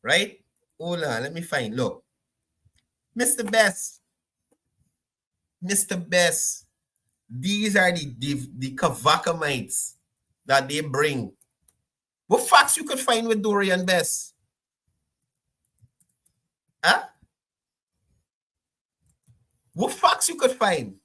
Right? Hold on, let me find. Look. Mr. Best. Mr. Best. These are the Kavakamites that they bring. What facts you could find with Dorian Best? Huh? What facts you could find?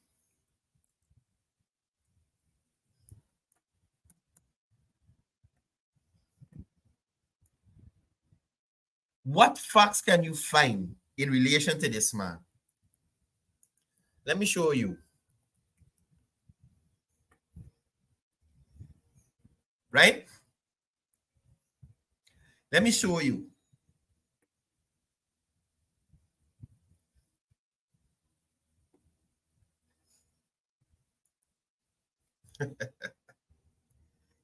What facts can you find in relation to this man? Let me show you. Right? Let me show you.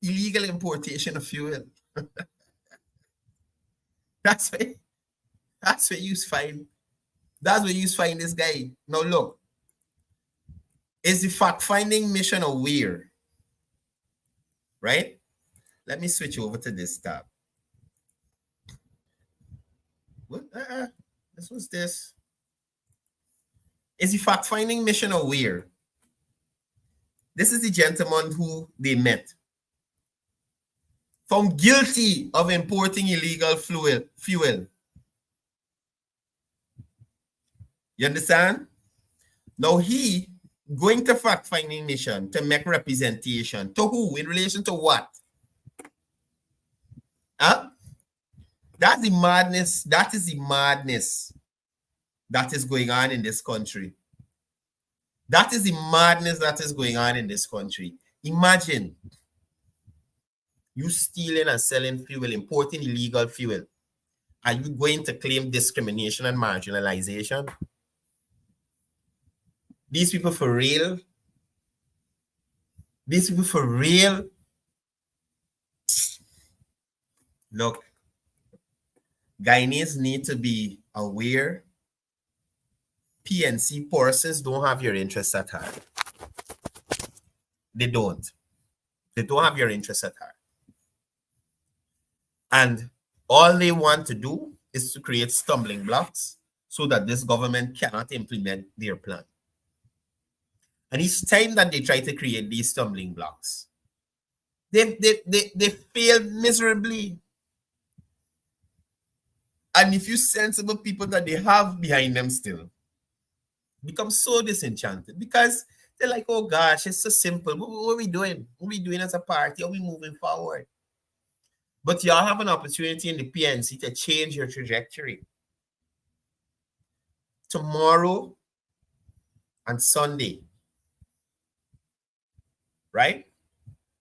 Illegal importation of fuel. That's where you find. That's where you find this guy. Now look, is the fact-finding mission aware? Right? Let me switch over to this tab. What? This was this. Is the fact-finding mission aware? This is the gentleman who they met. Found guilty of importing illegal fuel. You understand? Now he going to fact-finding mission to make representation. To who? In relation to what? Huh? That's the madness. That is the madness that is going on in this country. That is the madness that is going on in this country. Imagine you stealing and selling fuel, importing illegal fuel, Are you going to claim discrimination and marginalization? These people for real? These people for real? Look, Guyanese need to be aware PNC forces don't have your interests at heart. They don't. They don't have your interests at heart. And all they want to do is to create stumbling blocks so that this government cannot implement their plan. And each time that they try to create these stumbling blocks, they fail miserably. And if you sensible people that they have behind them still become so disenchanted because they're like, oh gosh, it's so simple. What are we doing? What are we doing as a party? Are we moving forward? But y'all have an opportunity in the PNC to change your trajectory. Tomorrow and Sunday, right?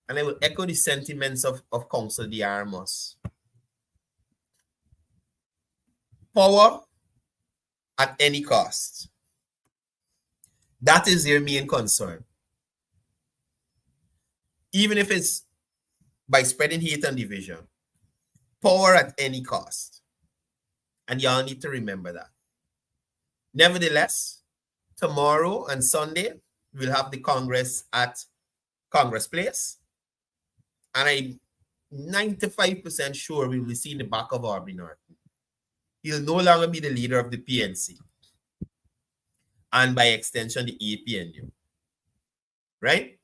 And I will echo the sentiments of Council de Armas. Power at any cost. That is their main concern. Even if it's by spreading hate and division. Power at any cost. And y'all need to remember that. Nevertheless, tomorrow and Sunday, we'll have the Congress at Congress Place. And I'm 95% sure we will see in the back of Aubrey Norton. He'll no longer be the leader of the PNC. And by extension, the APNU. Right?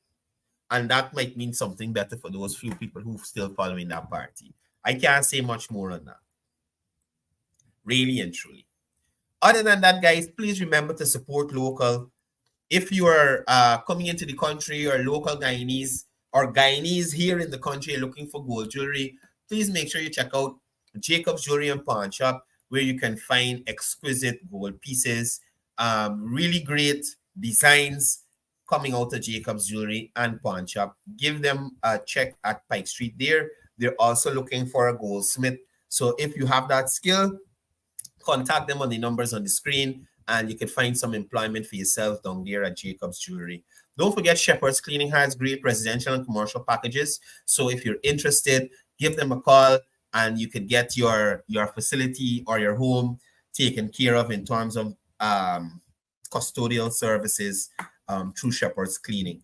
And that might mean something better for those few people who are still following that party. I can't say much more on that. Really and truly. Other than that, guys, please remember to support local. If you are coming into the country or local Guyanese or Guyanese here in the country looking for gold jewelry, please make sure you check out Jacob's Jewelry and Pawn Shop, where you can find exquisite gold pieces, really great designs coming out of Jacob's Jewelry and Pawn Shop. Give them a check at Pike Street there. They're also looking for a goldsmith. So if you have that skill, contact them on the numbers on the screen and you can find some employment for yourself down there at Jacob's Jewelry. Don't forget Shepherd's Cleaning has great residential and commercial packages. So if you're interested, give them a call and you could get your facility or your home taken care of in terms of custodial services through Shepherd's Cleaning.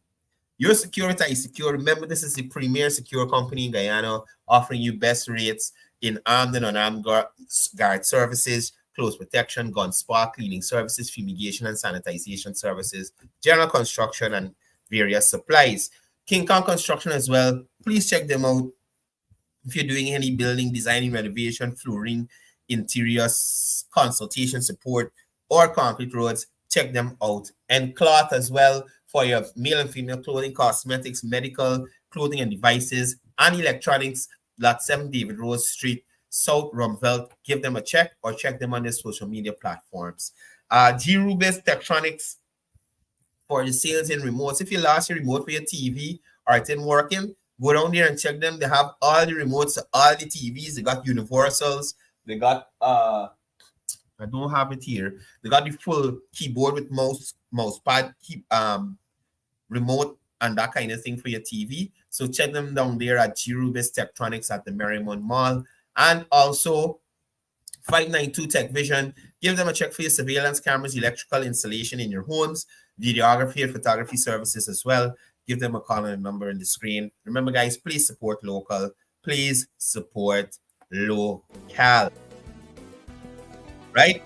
Your Security is secure. Remember, this is the premier secure company in Guyana, offering you best rates in armed and unarmed guard services, close protection, gun spot, cleaning services, fumigation and sanitization services, general construction, and various supplies. King Kong Construction as well. Please check them out. If you're doing any building, designing, renovation, flooring, interiors, consultation support, or concrete roads, check them out. And cloth as well for your male and female clothing, cosmetics, medical, clothing and devices, and electronics. Lot 7 David Rose Street, South Rumvelt. Give them a check or check them on their social media platforms. G Rubis Tektronix for the sales in remotes. If you lost your remote for your TV or it isn't working, go down there and check them. They have all the remotes to all the TVs. They got universals. They got I don't have it here. They got the full keyboard with mouse pad, remote, and that kind of thing for your TV. So check them down there at G Rubis Tektronix at the Merrimont Mall. And also 592 Tech Vision. Give them a check for your surveillance cameras, electrical installation in your homes, videography and photography services as well. Give them a call on the number on the screen. Remember, guys, please support local. Please support local. Right?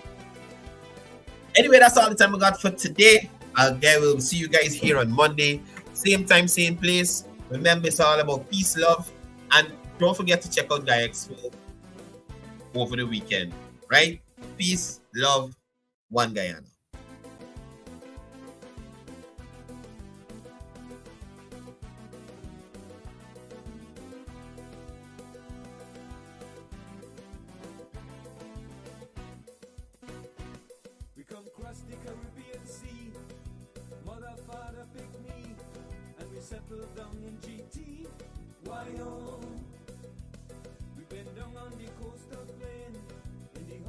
Anyway, that's all the time we got for today. We'll see you guys here on Monday. Same time, same place. Remember, it's all about peace, love, and don't forget to check out Guy Expo over the weekend. Right? Peace, love, one Guyana. We come across the Caribbean Sea, mother, father, pick me, and we settle down in GT. Why oh? We've been down on the coastal plain,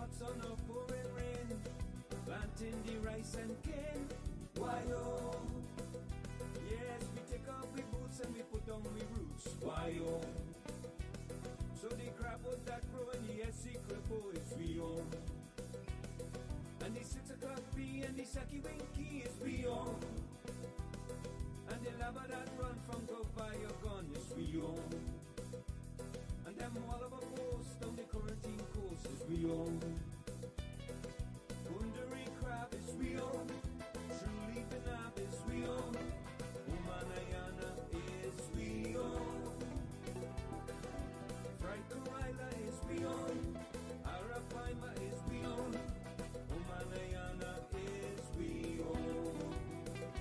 hot sun or pouring rain, planting the rice and cane. Why oh? Yes, we take off we boots and we put on we roots. Why oh? So the crab was that crow and the SC cripple is we own. And the 6 o'clock bee and the Saki Winky is we own. And the lava that run from go by your gun is we own. And them all of a post on the quarantine coast is we own. Wondering crab is we own.